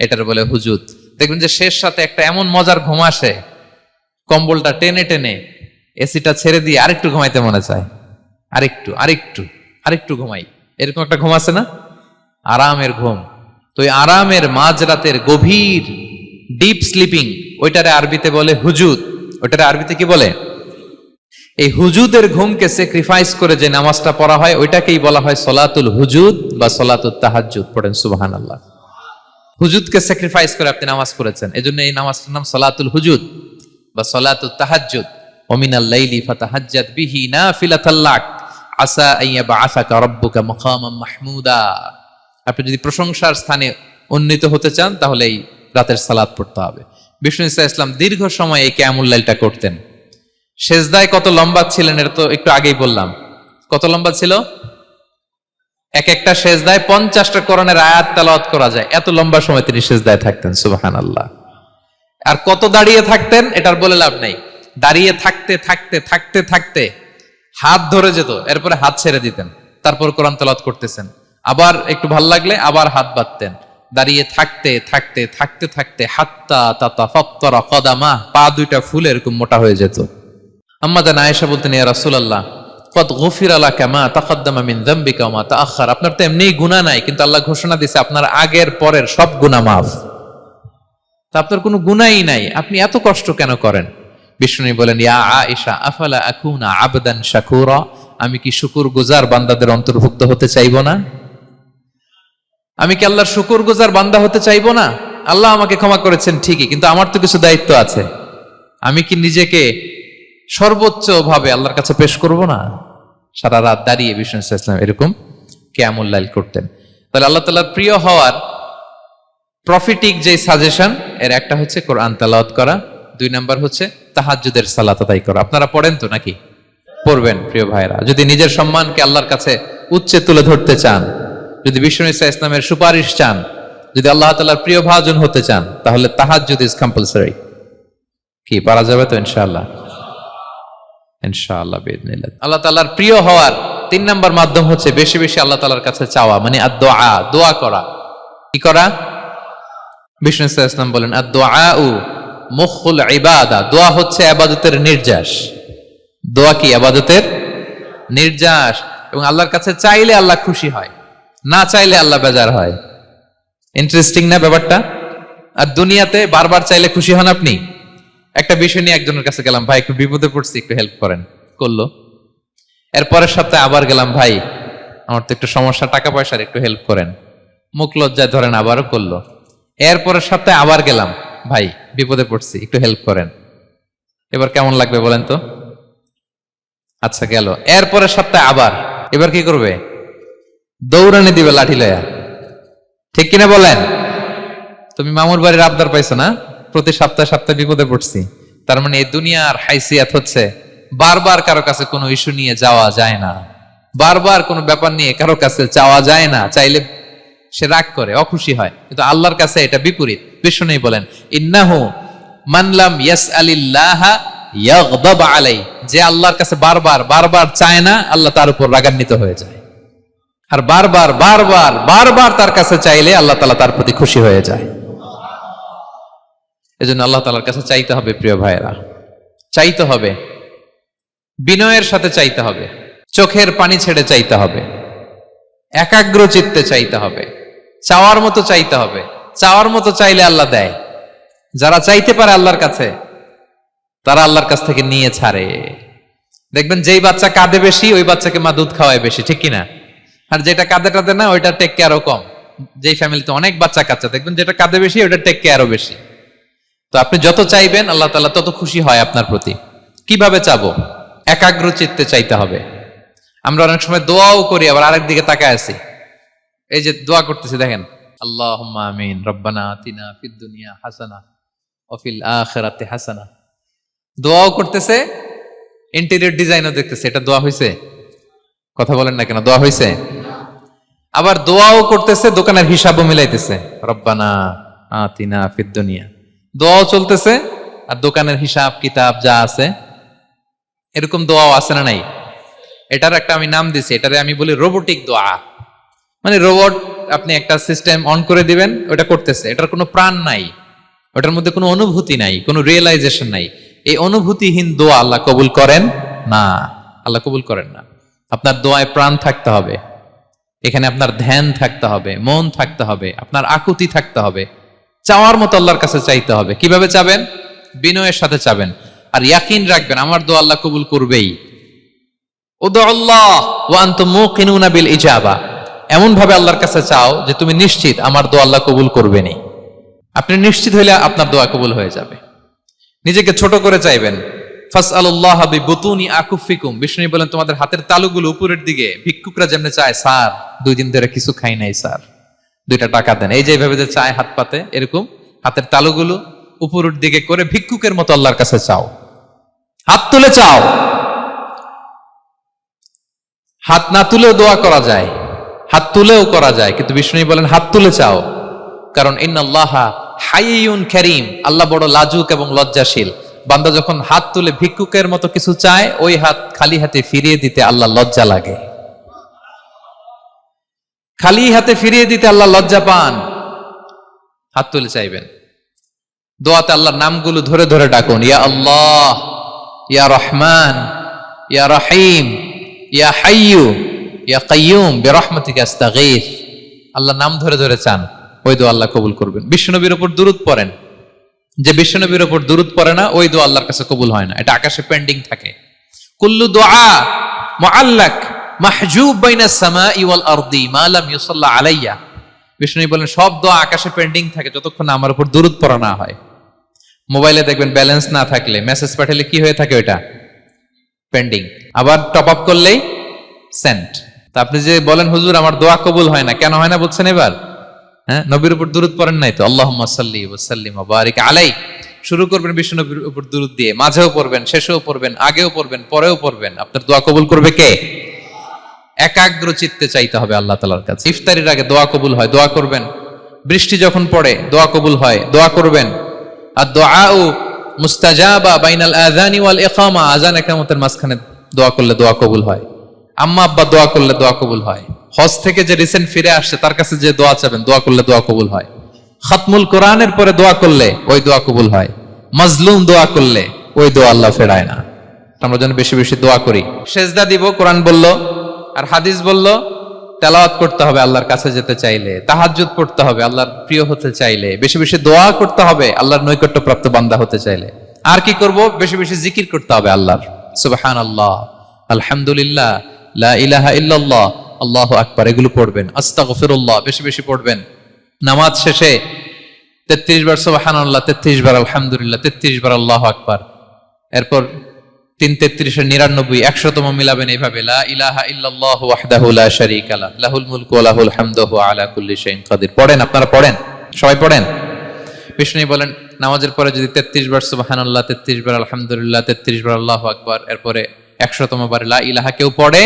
এটার বলে হুজুদ। দেখবেন যে শেষ রাতে একটা এমন মজার ঘুম আসে, কম্বলটা টেনে টেনে এসিটা ছেড়ে দিয়ে আরেকটু ঘুমাইতে মনে চায়, আরেকটু আরেকটু আরেকটু ঘুমাই, এরকম একটা ঘুম আছে না? আরামের ঘুম। তো এই আরামের মাঝরাতের গভীর ডিপ স্লিপিং, ওইটারে আরবিতে বলে হুজুদ। ওইটারে আরবিতে কি বলে? এই হুজুদের ঘুমকে স্যাক্রিফাইস করে যে নামাজটা পড়া হয়, ওইটাকেই বলা হয় সলাতুল হুজুদ বা সলাতুত তাহাজ্জুদ। পড়েন সুবহানাল্লাহ। হুজুদকে স্যাক্রিফাইস করে আপনি নামাজ পড়েছেন, এজন্য এই নামাজটার নাম সলাতুল হুজুদ বা সলাতুত তাহাজ্জুদ। ওয়া মিনাল লাইলি ফাতাহাজ্জাদ বিহি নাফিলাতাল লাক আসা আইয়াবআসাকা রাব্বুকা মাকামান মাহমুদা। আপনি যদি প্রশংসার স্থানে উন্নীত হতে চান, তাহলে এই রাতের সালাত পড়তে হবে। বিষ্ণু ইসা ইসলাম দীর্ঘ সময় এই কিয়ামুল লাইলটা করতেন। সেজদায় কত লম্বা ছিলেন এটা তো একটু আগেই বললাম। কত লম্বা ছিল? এক একটা সেজদায় 50টা কোরআনের আয়াত তেলাওয়াত করা যায়, এত লম্বা সময় তিনি সেজদায় থাকতেন। সুবহানাল্লাহ। আর কত দাঁড়িয়ে থাকতেন এটার বলে লাভ নাই। দাঁড়িয়ে থাকতে থাকতে থাকতে থাকতে হাত ধরে যেত, এরপরে হাত ছেড়ে দিতেন, তারপর কোরআন তেলাওয়াত করতেছেন। আবার একটু ভাল লাগলে আবার হাত বাঁধতেন। দাঁড়িয়ে থাকতে থাকতে থাকতে থাকতে হাত্তা তাতাফাত্তারা কদামা, পা দুইটা ফুলে এরকম মোটা হয়ে যেত। আম্মা জান আয়েশা বলতেন, ইয়া রাসূলুল্লাহ কদ গুফিরা লাকা মা তাকদ্দামা মিন যামবিকা ওয়া মা তাআখার, আপনার তো এমনিই গুনাহ নাই, কিন্তু আল্লাহ ঘোষণা দিয়েছে আপনার আগের পরের সব গুনাহ মাফ। তা আপনার কোনো গুনাহই নাই, আপনি এত কষ্ট কেন করেন? বিষ্ণু বলেন, ইয়া আয়েশা আফালা আকুনা আবদান শাকুরা, আমি কি শুকরগুজার বান্দাদের অন্তর্ভুক্ত হতে চাইবো না? আমি কি আল্লাহর শুকরগুজার বান্দা হতে চাইবো না? আল্লাহ আমাকে ক্ষমা করেছেন ঠিকই, কিন্তু আমার তো কিছু দায়িত্ব আছে। আমি কি নিজেকে সর্বোচ্চ ভাবে আল্লাহর কাছে পেশ করব না? সারা রাত দাঁড়িয়ে বিষ্ণু ইসলাম এরকম কিয়ামুল লাইল করতেন। তাহলে আল্লাহ তাআলার প্রিয় হওয়ার প্রফিটিক যে সাজেশন, এর একটা হচ্ছে কোরআন তেলাওয়াত করা, 2 নাম্বার হচ্ছে তাহাজ্জুদের সালাত আদায় করা। আপনারা পড়েন তো নাকি? পড়বেন প্রিয় ভাইরা। যদি নিজের সম্মানকে আল্লাহর কাছে উচ্চে তুলে ধরতে চান, যদি বিষ্ণু ইসলামের সুপারিশ চান, যদি আল্লাহ তাআলার প্রিয় ভাজন হতে চান, তাহলে তাহাজ্জুদ ইজ কম্পালসরি। কি পারা যাবে তো? ইনশাআল্লাহ, ইনশাআল্লাহ বিইذنিল্লাহ। আল্লাহ তাআলার প্রিয় হওয়ার 3 নাম্বার মাধ্যম হচ্ছে বেশি বেশি আল্লাহ তাআলার কাছে চাওয়া, মানে আদ-দুআ, দোয়া করা। কি করা? বিষ্ণু ইসলাম বলেন, আদ-দুআউ মুখুল ইবাদা, দোয়া হচ্ছে ইবাদতের নির্যাস। দোয়া কি? ইবাদতের নির্যাস। এবং আল্লাহর কাছে চাইলে আল্লাহ খুশি হয়, না চাইলে আল্লাহ বেজার হয়। ইন্টারেস্টিং না ব্যাপারটা? আর দুনিয়াতে বারবার চাইলে খুশি হন আপনি? একটা বিষয় নিয়ে একজনের কাছে গেলাম, ভাই একটু বিপদে পড়ছি, একটু হেল্প করেন, করলো। এর পরের সপ্তাহে আবার গেলাম, ভাই আমার তো একটু সমস্যা, টাকা পয়সার, একটু হেল্প করেন, মুখ লজ্জায় ধরেন, আবারও করলো। এরপরের সপ্তাহে আবার গেলাম, ভাই বিপদে পড়ছি, একটু হেল্প করেন। এবার কেমন লাগবে বলেন তো? আচ্ছা গেল। এরপরের সপ্তাহে আবার, এবার কি করবে? দৌড়ানি দিবে লাঠি লয়া। ঠিক কিনা বলেন? তুমি মামুর বাড়ির আবদার পাইছো না, প্রতি সপ্তাহে সপ্তাহে বিপদে পড়ছি। তার মানে এই দুনিয়ার হাইসিয়াত হচ্ছে বারবার কারো কাছে কোনো ইস্যু নিয়ে যাওয়া যায় না, বারবার কোনো ব্যাপার নিয়ে কারো কাছে চাওয়া যায় না। চাইলে সে রাগ করে, অখুশি হয়, কিন্তু আল্লাহর কাছে এটা বিপরীত। বিষ্ণু বলেন, ইন্নাহু মান লাম ইয়াসআলিল্লাহা ইয়াগদাব আলাইহি, যে আল্লাহর কাছে বারবার বারবার চায় না, আল্লাহ তার উপর রাগান্বিত হয়ে যায়। আর বারবার বারবার বারবার তার কাছে চাইলে আল্লাহ তাআলা তার প্রতি খুশি হয়ে যায়। এজন্য আল্লাহ তাআলার কাছে চাইতে হবে প্রিয় ভাইয়েরা, চাইতে হবে, বিনয়ের সাথে চাইতে হবে, চোখের পানি ছেড়ে চাইতে হবে, একাগ্র চিত্তে চাইতে হবে, চাওয়ার মতো চাইতে হবে। চাওয়ার মতো চাইলে আল্লাহ দেয়। যারা চাইতে পারে আল্লাহর কাছে, তারা আল্লাহর কাছ থেকে নিয়ে ছাড়ে। দেখবেন যেই বাচ্চা কাঁদে বেশি, ওই বাচ্চাকে মা দুধ খাওয়ায় বেশি, ঠিক কিনা? আর যেটা কাঁদে টাদে না, ওইটা টেক কেয়ারও কম। যেই ফ্যামিলিতে অনেক বাচ্চা কাচ্চা, দেখবেন যেটা কাঁদে বেশি, ওইটা টেক কেয়ারও বেশি। তো আপনি যত চাইবেন আল্লাহ তাআলা তত খুশি হয় আপনার প্রতি। কিভাবে চাবো? একাগ্র চিত্তে চাইতে হবে। আমরা অনেক সময় দোয়াও করি, আবার আরেক দিকে তাকায় আছি। এই যে দোয়া করতেছি, দেখেন, আল্লাহুম্মা আমিন, রব্বানা আতিনা ফিদ দুনিয়া হাসানা ওয়া ফিল আখিরাতি হাসানা। দোয়াও করতেছে, ইন্টেরিয়র ডিজাইনও দেখতেছে। এটা দোয়া হইছে? কথা বলেন না কেন? দোয়া হইছে? আবার দোয়াও করতেছে, দোকানের হিসাবও মিলাইতেছে, রব্বানা আতিনা ফিদ দুনিয়া। দোয়াও চলতেছে, আর দোকানের হিসাব কিতাব যা আছে, এরকম দোয়াও আছে না নাই? এটার একটা আমি নাম দিছি, এটারে আমি বলি রোবোটিক দোয়া। মানে রোবট, আপনি একটা সিস্টেম অন করে দিবেন, ওটা করতেছে, এটার কোনো প্রাণ নাই, ওটার মধ্যে কোনো অনুভূতি নাই, কোনো রিয়েলাইজেশন নাই। এই অনুভূতিহীন দোয়া আল্লাহ কবুল করেন না, আল্লাহ কবুল করেন না। আপনার দোয়ায় প্রাণ থাকতে হবে, এখানে আপনার ধ্যান থাকতে হবে, মন থাকতে হবে, আপনার আকুতি থাকতে হবে, চাওয়ার মতো আল্লাহর কাছে চাইতে হবে। কিভাবে চাবেন? বিনয়ের সাথে চাবেন, আর ইয়াকিন রাখবেন আমার দোয়া আল্লাহ কবুল করবেই। উদুল্লাহ ওয়া আনতুম মুকিনুনা বিল ইজাবা, এমন ভাবে আল্লাহর কাছে চাও যে তুমি নিশ্চিত আমার দোয়া আল্লাহ কবুল করবেনই। আপনি নিশ্চিত হইলে আপনার দোয়া কবুল হয়ে যাবে। নিজেকে ছোট করে চাইবেন। ফাসআলুল্লাহ বিবুতুনি আকুফিকুম, বিষ্ণু বলেন তোমাদের হাতের তালুগুলো উপরের দিকে, ভিক্ষুকরা যেমনে চায়, স্যার 2 দিন ধরে কিছু খাই নাই স্যার, 2টা টাকা দেন, এই যে এইভাবে যে চায় হাত পাতে, এরকম হাতের তালুগুলো উপরের দিকে করে ভিক্ষুকের মতো আল্লাহর কাছে চাও। হাত তুলে চাও, হাত না তুলেও দোয়া করা যায়, হাত তুলেও করা যায়, কিন্তু বিষ্ণু বলেন হাত তুলে চাও, কারণ ইন্নাল্লাহা হাইয়ুন কারীম, আল্লাহ বড় লাজুক এবং লজ্জাশীল। বান্দা যখন হাত তুলে ভিক্ষুকের মতো কিছু চায়, ওই হাত খালি হাতে ফিরিয়ে দিতে আল্লাহ লজ্জা লাগে, খালি হাতে ফিরিয়ে দিতে আল্লাহ লজ্জা পান। হাত তুলে চাইবেন। দোয়াতে আল্লাহর নামগুলো ধরে ধরে ডাকুন, ইয়া আল্লাহ, ইয়া রহমান, ইয়া রহিম, ইয়া হাইয়ু, ইয়া কাইয়ুম বিরহমাতিকা আস্তাগীথ। আল্লাহর নাম ধরে ধরে চান, ওই দোয়া আল্লাহ কবুল করবেন। বিশ্বনবীর উপর দুরূদ পড়েন, যে বিশ্বনবীর উপর দুরূদ পড়ে না, ওই দোয়া আল্লাহর কাছে কবুল হয় না, এটা আকাশে পেন্ডিং থাকে। কুল্লু দুআ মুআল্লাক মাহজুব বাইনাস সামাই ওয়াল আরদি মা লাম ইউসাল্লা আলাইয়া। বিষ্ণু বলেন সব দোয়া আকাশে পেন্ডিং থাকে যতক্ষণ না আমার উপর দুরূদ পড়া না হয়। মোবাইলে দেখবেন ব্যালেন্স না থাকলে মেসেজ পাঠালে কি হয়ে থাকে, ওটা পেন্ডিং, আবার টপ আপ করলেই সেন্ট। তা আপনি যে বলেন হুজুর আমার দোয়া কবুল হয় না, কেন হয় না বলছেন এবার? হ্যাঁ, নবীর উপর দুরূদ পড়েন নাই তো। আল্লাহুম্মা সাল্লি ওয়া সাল্লিম ওয়া বারিক আলাই। শুরু করবেন বিশ্ব নবীর উপর দুরূদ দিয়ে, মাঝেও পড়বেন, শেষেও পড়বেন, আগেও পড়বেন, পরেও পড়বেন। আপনার দোয়া কবুল করবে কে? একাগ্র চিত্তে চাইতে হবে আল্লাহ তাআলার কাছে। ইফতারির আগে দোয়া কবুল হয়, দোয়া করবেন। বৃষ্টি যখন পড়ে দোয়া কবুল হয়, দোয়া করবেন। আর দুআউ মুস্তাজাবা বাইনাল আযানি ওয়াল ইকামা, আযান ইকামতের মাঝখানে দোয়া করলে দোয়া কবুল হয়। আম্মা আব্বা দোয়া করলে দোয়া কবুল হয়। হজ থেকে যে রিসেন্ট ফিরে আসছে তার কাছে যে দোয়া চাবেন, দোয়া করলে দোয়া কবুল হয়। খাতমুল কোরআনের পরে দোয়া করলে ওই দোয়া কবুল হয়। মাজলুম দোয়া করলে ওই দোয়া আল্লাহ ফেরায় না। আমরা যেন বেশি বেশি দোয়া করি। সেজদা দিব, কোরআন বলল আর হাদিস বলল তেলাওয়াত করতে হবে আল্লাহর কাছে যেতে চাইলে, তাহাজ্জুদ পড়তে হবে আল্লাহর প্রিয় হতে চাইলে, বেশি বেশি দোয়া করতে হবে আল্লাহর নৈকট্যপ্রাপ্ত বান্দা হতে চাইলে। আর কি করব? বেশি বেশি জিকির করতে হবে আল্লাহর। সুবহানাল্লাহ, আলহামদুলিল্লাহ, লা ইলাহা ইল্লাল্লাহ, আল্লাহু আকবার, এগুলো পড়বেন। আস্তাগফিরুল্লাহ বেশি বেশি পড়বেন। নামাজ শেষে 33 বার সুবহানাল্লাহ, 33 বার আলহামদুলিল্লাহ, 33 বার আল্লাহু আকবার। এরপর 3 33 99 100তম মিলাবেন এইভাবে, লা ইলাহা ইল্লাল্লাহু ওয়াহদাহু লা শারীকা লাহু লাহুল মুলকু ওয়া লাহুল হামদু ওয়া আলা কুল্লি শাইইন কাদির। পড়েন, আপনারা পড়েন, সবাই পড়েন। বিষ্ণু বলেন নামাজের পরে যদি 33 বার সুবহানাল্লাহ, 33 বার আলহামদুলিল্লাহ, 33 বার আল্লাহু আকবার, এরপরে 100তম বার লা ইলাহা কেউ পড়ে,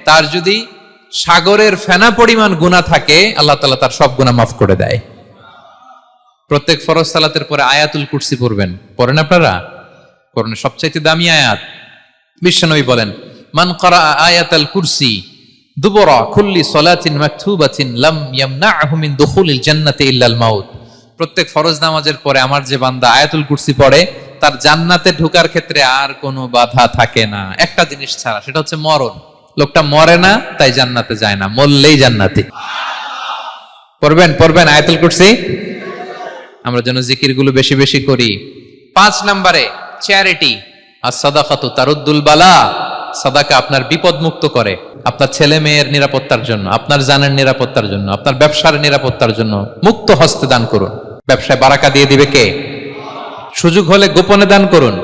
তার যদি সাগরের ফেনা পরিমাণ গুনাহ থাকে আল্লাহ তাআলা তার সব গুনাহ মাফ করে দেয়। প্রত্যেক ফরজ সালাতের পরে আয়াতুল কুরসি পড়বেন। পড়েন আপনারা? কোরআনের সবচেয়ে দামি আয়াত। বিশ্বনবী বলেন মান ক্বারা আয়াতাল কুরসি দুবরা কুল্লি সালাতিন মাকতুবাতিন লাম ইয়ামনাহু মিন দুখুলিল জান্নাতি ইল্লাল মাউত। প্রত্যেক ফরজ নামাজের পরে আমার যে বান্দা আয়াতুল কুরসি পড়ে তার জান্নাতে ঢোকার ক্ষেত্রে আর কোনো বাধা থাকে না, একটা জিনিস ছাড়া, সেটা হচ্ছে মরণ। লোকটা মরে না তাই জান্নাতে যায় না, মরলেই জান্নাতি। পড়বেন পড়বেন আয়াতুল কুরসি। আমরা যেন জিকিরগুলো বেশি বেশি করি। 5 নম্বরে চ্যারিটি। আর সাদাকাতু তারুদ্দুল বালা। সাদাকা আপনার বিপদ মুক্ত করে, আপনার ছেলে মেয়ের নিরাপত্তার জন্য, আপনার জানের নিরাপত্তার জন্য, আপনার ব্যবসার নিরাপত্তার জন্য মুক্ত হস্তে দান করুন। ব্যবসায় বারাকা দিয়ে দিবে কে? সুযোগ হলে গোপনে দান করুন।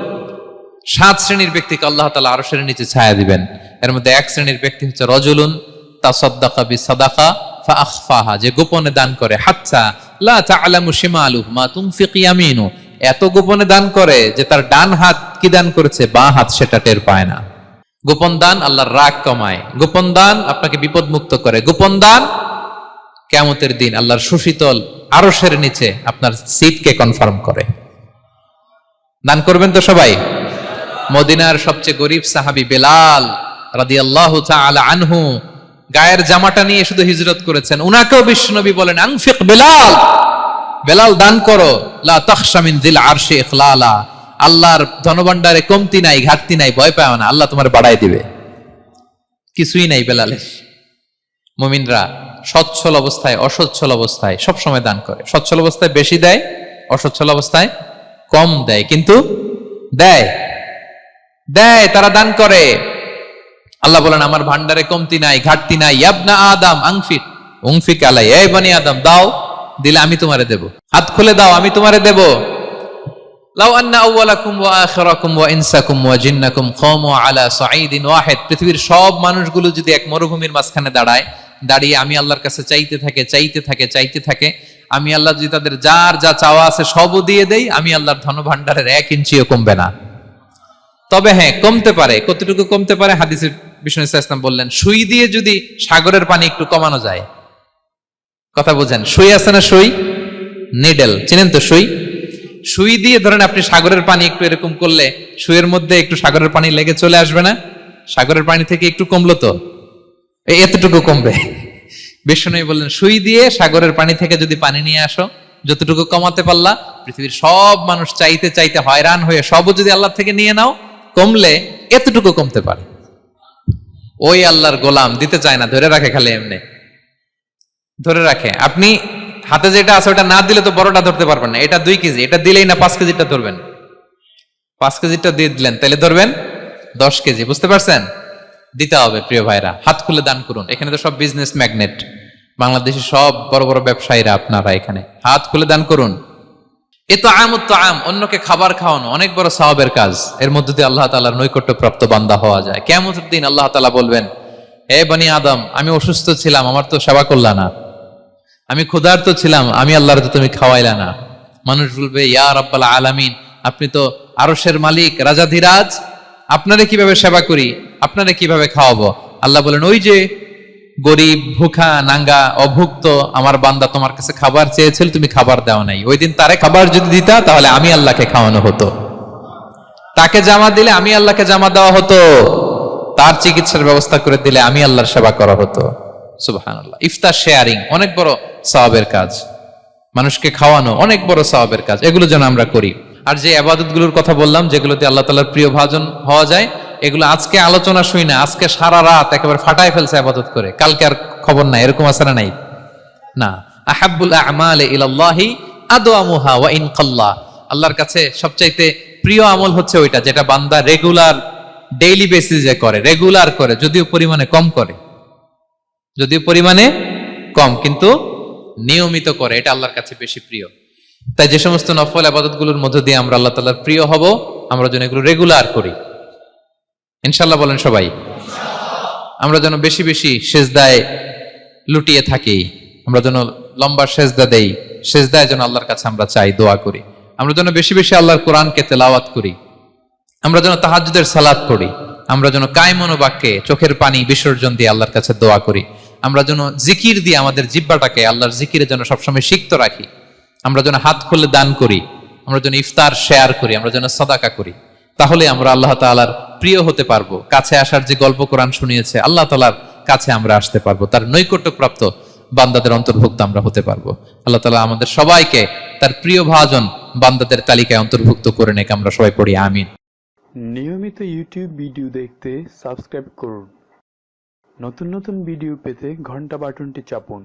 7 শ্রেণীর ব্যক্তিকে আল্লাহ তাআলা আরশের নিচে ছায়া দিবেন। এর মধ্যে 1 শ্রেণীর ব্যক্তি হচ্ছে রজুলুন তাসাদ্দাকা বিসাদাকা ফাআখফাহা, যে গোপনে দান করে। হাত্তা লা তা'লামু শিমালুহু মা তুনফিকু ইয়ামিনু, এত গোপনে দান করে যে তার ডান হাত কি দান করেছে বাঁ হাত সেটা টের পায় না। গোপন দান আল্লাহর রাগ কমায়, গোপন দান আপনাকে বিপদ মুক্ত করে, গোপন দান কিয়ামতের দিন আল্লাহর সুশীতল আরশের নিচে আপনার সিটকে কনফার্ম করে। দান করবেন তো সবাই। মদিনার সবচেয়ে গরিব সাহাবী বেলাল রাদিয়াল্লাহু তাআলা আনহু গায়ের জামাটা নিয়ে শুধু হিজরত করেছেন। উনাকেও বিশ্বনবী বলেন আনফিক বেলাল, বেলাল দান করো, লা তাখশা মিন যিল আরশি ইখলালা, আল্লাহর ধনভাণ্ডারে কমতি নাই, ঘাটতি নাই, ভয় পাও না, আল্লাহ তোমার বাড়ায় দিবে। কিছুই নাই বেলালের। মুমিনরা সচ্ছল অবস্থায় অসচ্ছল অবস্থায় সব সময় দান করে। সচ্ছল অবস্থায় বেশি দেয়, অসচ্ছল অবস্থায় কম দেয়, কিন্তু দেয় দেয়, তারা দান করে। আল্লাহ বলেন আমার ভান্ডারে কমতি নাই, ঘাটতি নাই। ইয়াবনা আদম আনফিক উনফিক আলাই, এই বনি আদম দাও, দিলে আমি তোমারে দেব। হাত খুলে দাও, আমি তোমারে দেব। লাউ আন্না আউওয়ালাকুম ওয়া আখিরাকুম ওয়া ইনসাকুম ওয়া জিন্নাকুম কামু আলা সাঈদিন ওয়াহিদ, পৃথিবীর সব মানুষগুলো যদি এক মরুভূমির মাঝখানে দাঁড়িয়ে আমি আল্লাহর কাছে চাইতে থাকে, আমি আল্লাহ যদি তাদের যার যা চাওয়া আছে সবও দিয়ে দেই, আমি আল্লাহর ধনভাণ্ডারের 1 ইঞ্চিও কমবে না। তবে হ্যাঁ কমতে পারে, কতটুকু কমতে পারে হাদিসের বিষ্ণু ইসলাম বললেন সুই দিয়ে যদি সাগরের পানি একটু কমানো যায়। কথা বোঝেন, সুই আছে না, সুই নিডেল চিনেন তো, সুই সুই দিয়ে ধরেন আপনি সাগরের পানি একটু এরকম করলে সুইয়ের মধ্যে একটু সাগরের পানি লেগে চলে আসবে না? সাগরের পানি থেকে একটু কমলো তো, এতটুকু কমবে। বিষ্ণু বললেন সুই দিয়ে সাগরের পানি থেকে যদি পানি নিয়ে আসো, যতটুকু কমাতে পারলা, পৃথিবীর সব মানুষ চাইতে চাইতে হয়রান হয়ে সবও যদি আল্লাহ থেকে নিয়ে নাও, কমলে এতটুকু কমতে পারে। ওই আল্লাহর গোলাম দিতে চায় না, ধরে রাখে, খালি এমনি ধরে রাখে। আপনি হাতে যেটা আছে ওটা না দিলে তো বড়টা ধরতে পারবেন না। এটা 2 কেজি, এটা দিলেই না 5 কেজিটা ধরবেন। 5 কেজিটা দিয়ে দিলেন, তাহলে ধরবেন 10 কেজি। বুঝতে পারছেন? দিতে হবে প্রিয় ভাইরা, হাত খুলে দান করুন। এখানে তো সব বিজনেস ম্যাগনেট, বাংলাদেশের সব বড় বড় ব্যবসায়ীরা আপনারা এখানে, হাত খুলে দান করুন। এ তো আম, অন্যকে খাবার খাওয়ানো অনেক বড় সওয়াবের কাজ। এর মধ্যে দিয়ে আল্লাহ তাআলার নৈকট্যপ্রাপ্ত বান্দা হওয়া যায়। কিয়ামতের দিন আল্লাহ তাআলা বলবেন, হে বনি আদম, আমি অসুস্থ ছিলাম, আমার তো সেবা করলা না। আমি ক্ষুধার্ত ছিলাম, আমি আল্লাহর তো তুমি খাওয়াইলা না। মানুষ বলবে, ইয়া রাব্বাল আলামিন, আপনি তো আরশের মালিক, রাজাধিরাজ, আপনারে কিভাবে সেবা করি, আপনারে কিভাবে খাওয়াবো? আল্লাহ বলেন, ওই যে গরিব, ভুখা, নাঙ্গা, অভুক্ত আমার বান্দা তোমার কাছে খাবার চেয়েছিল, তুমি খাবার দাও নাই। ওই দিন তারে খাবার যদি দিতা, তাহলে আমি আল্লাহকে খাওয়ানো হতো। তাকে জামা দিলে আমি আল্লাহকে জামা দেওয়া হতো। তার চিকিৎসার ব্যবস্থা করে দিলে আমি আল্লাহর সেবা করা হতো। সুবহানাল্লাহ। ইফতার শেয়ারিং অনেক বড় সওয়াবের কাজ, মানুষকে খাওয়ানো অনেক বড় সওয়াবের কাজ। এগুলো যেন আমরা করি। আর যে ইবাদতগুলোর কথা বললাম, যেগুলোতে আল্লাহ তাআলার প্রিয় ভাজন হওয়া যায়, এগুলো আজকে আলোচনা শুই না, আজকে সারা রাত একেবারে ফাটায় ফেলছে ইবাদত করে, কালকে আর খবর নাই, এরকম আছে না? নাই না। আহাব্বুল আ'মালি ইলাল্লাহি আদওয়ামুহা ওয়া ইন কাল্লা। আল্লাহর কাছে সবচাইতে প্রিয় আমল হচ্ছে ওইটা যেটা বান্দা রেগুলার, ডেইলি বেসিসে করে, রেগুলার করে, যদিও পরিমাণে কম করে, যদিও পরিমাণে কম, কিন্তু নিয়মিত করে, এটা আল্লাহর কাছে বেশি প্রিয়। তাই যে সমস্ত নফল ইবাদতগুলোর মধ্য দিয়ে আমরা আল্লাহ তাআলার প্রিয় হব, আমরা যেন এগুলো রেগুলার করি, ইনশাআল্লাহ বলেন সবাই। আমরা যেন বেশি বেশি সেজদায় লুটিয়ে থাকি, আমরা যেন লম্বা সেজদা দেই, সেজদায় যেন আল্লাহর কাছে আমরা চাই, দোয়া করি। আমরা যেন বেশি বেশি আল্লাহর কোরআনকে তেলাওয়াত করি, আমরা যেন তাহাজ্জুদের সালাত পড়ি, আমরা যেন কায়মন বাক্যে চোখের পানি বিসর্জন দিয়ে আল্লাহর কাছে দোয়া করি, আমরা যেন জিকির দিয়ে আমাদের জিহ্বাটাকে আল্লাহর জিকিরে যেন সবসময় সিক্ত রাখি, আমরা যেন হাত খুলে দান করি, আমরা যেন ইফতার শেয়ার করি, আমরা যেন সাদাকা করি। তাহলে আমরা আল্লাহ তাআলার প্রিয় হতে পারবো। কাছে আসার যে গল্প কোরআন শুনিয়েছে, আল্লাহ তাআলার কাছে আমরা আসতে পারবো, তার নৈকট্যপ্রাপ্ত বান্দাদের অন্তর্ভুক্ত আমরা হতে পারবো। আল্লাহ তাআলা আমাদের সবাইকে তার প্রিয় ভাজন বান্দাদের তালিকায় অন্তর্ভুক্ত করে নেক, আমরা সবাই পড়ি আমিন। নিয়মিত ইউটিউব ভিডিও দেখতে সাবস্ক্রাইব করুন। নতুন নতুন ভিডিও পেতে ঘন্টা বাটনটি চাপুন।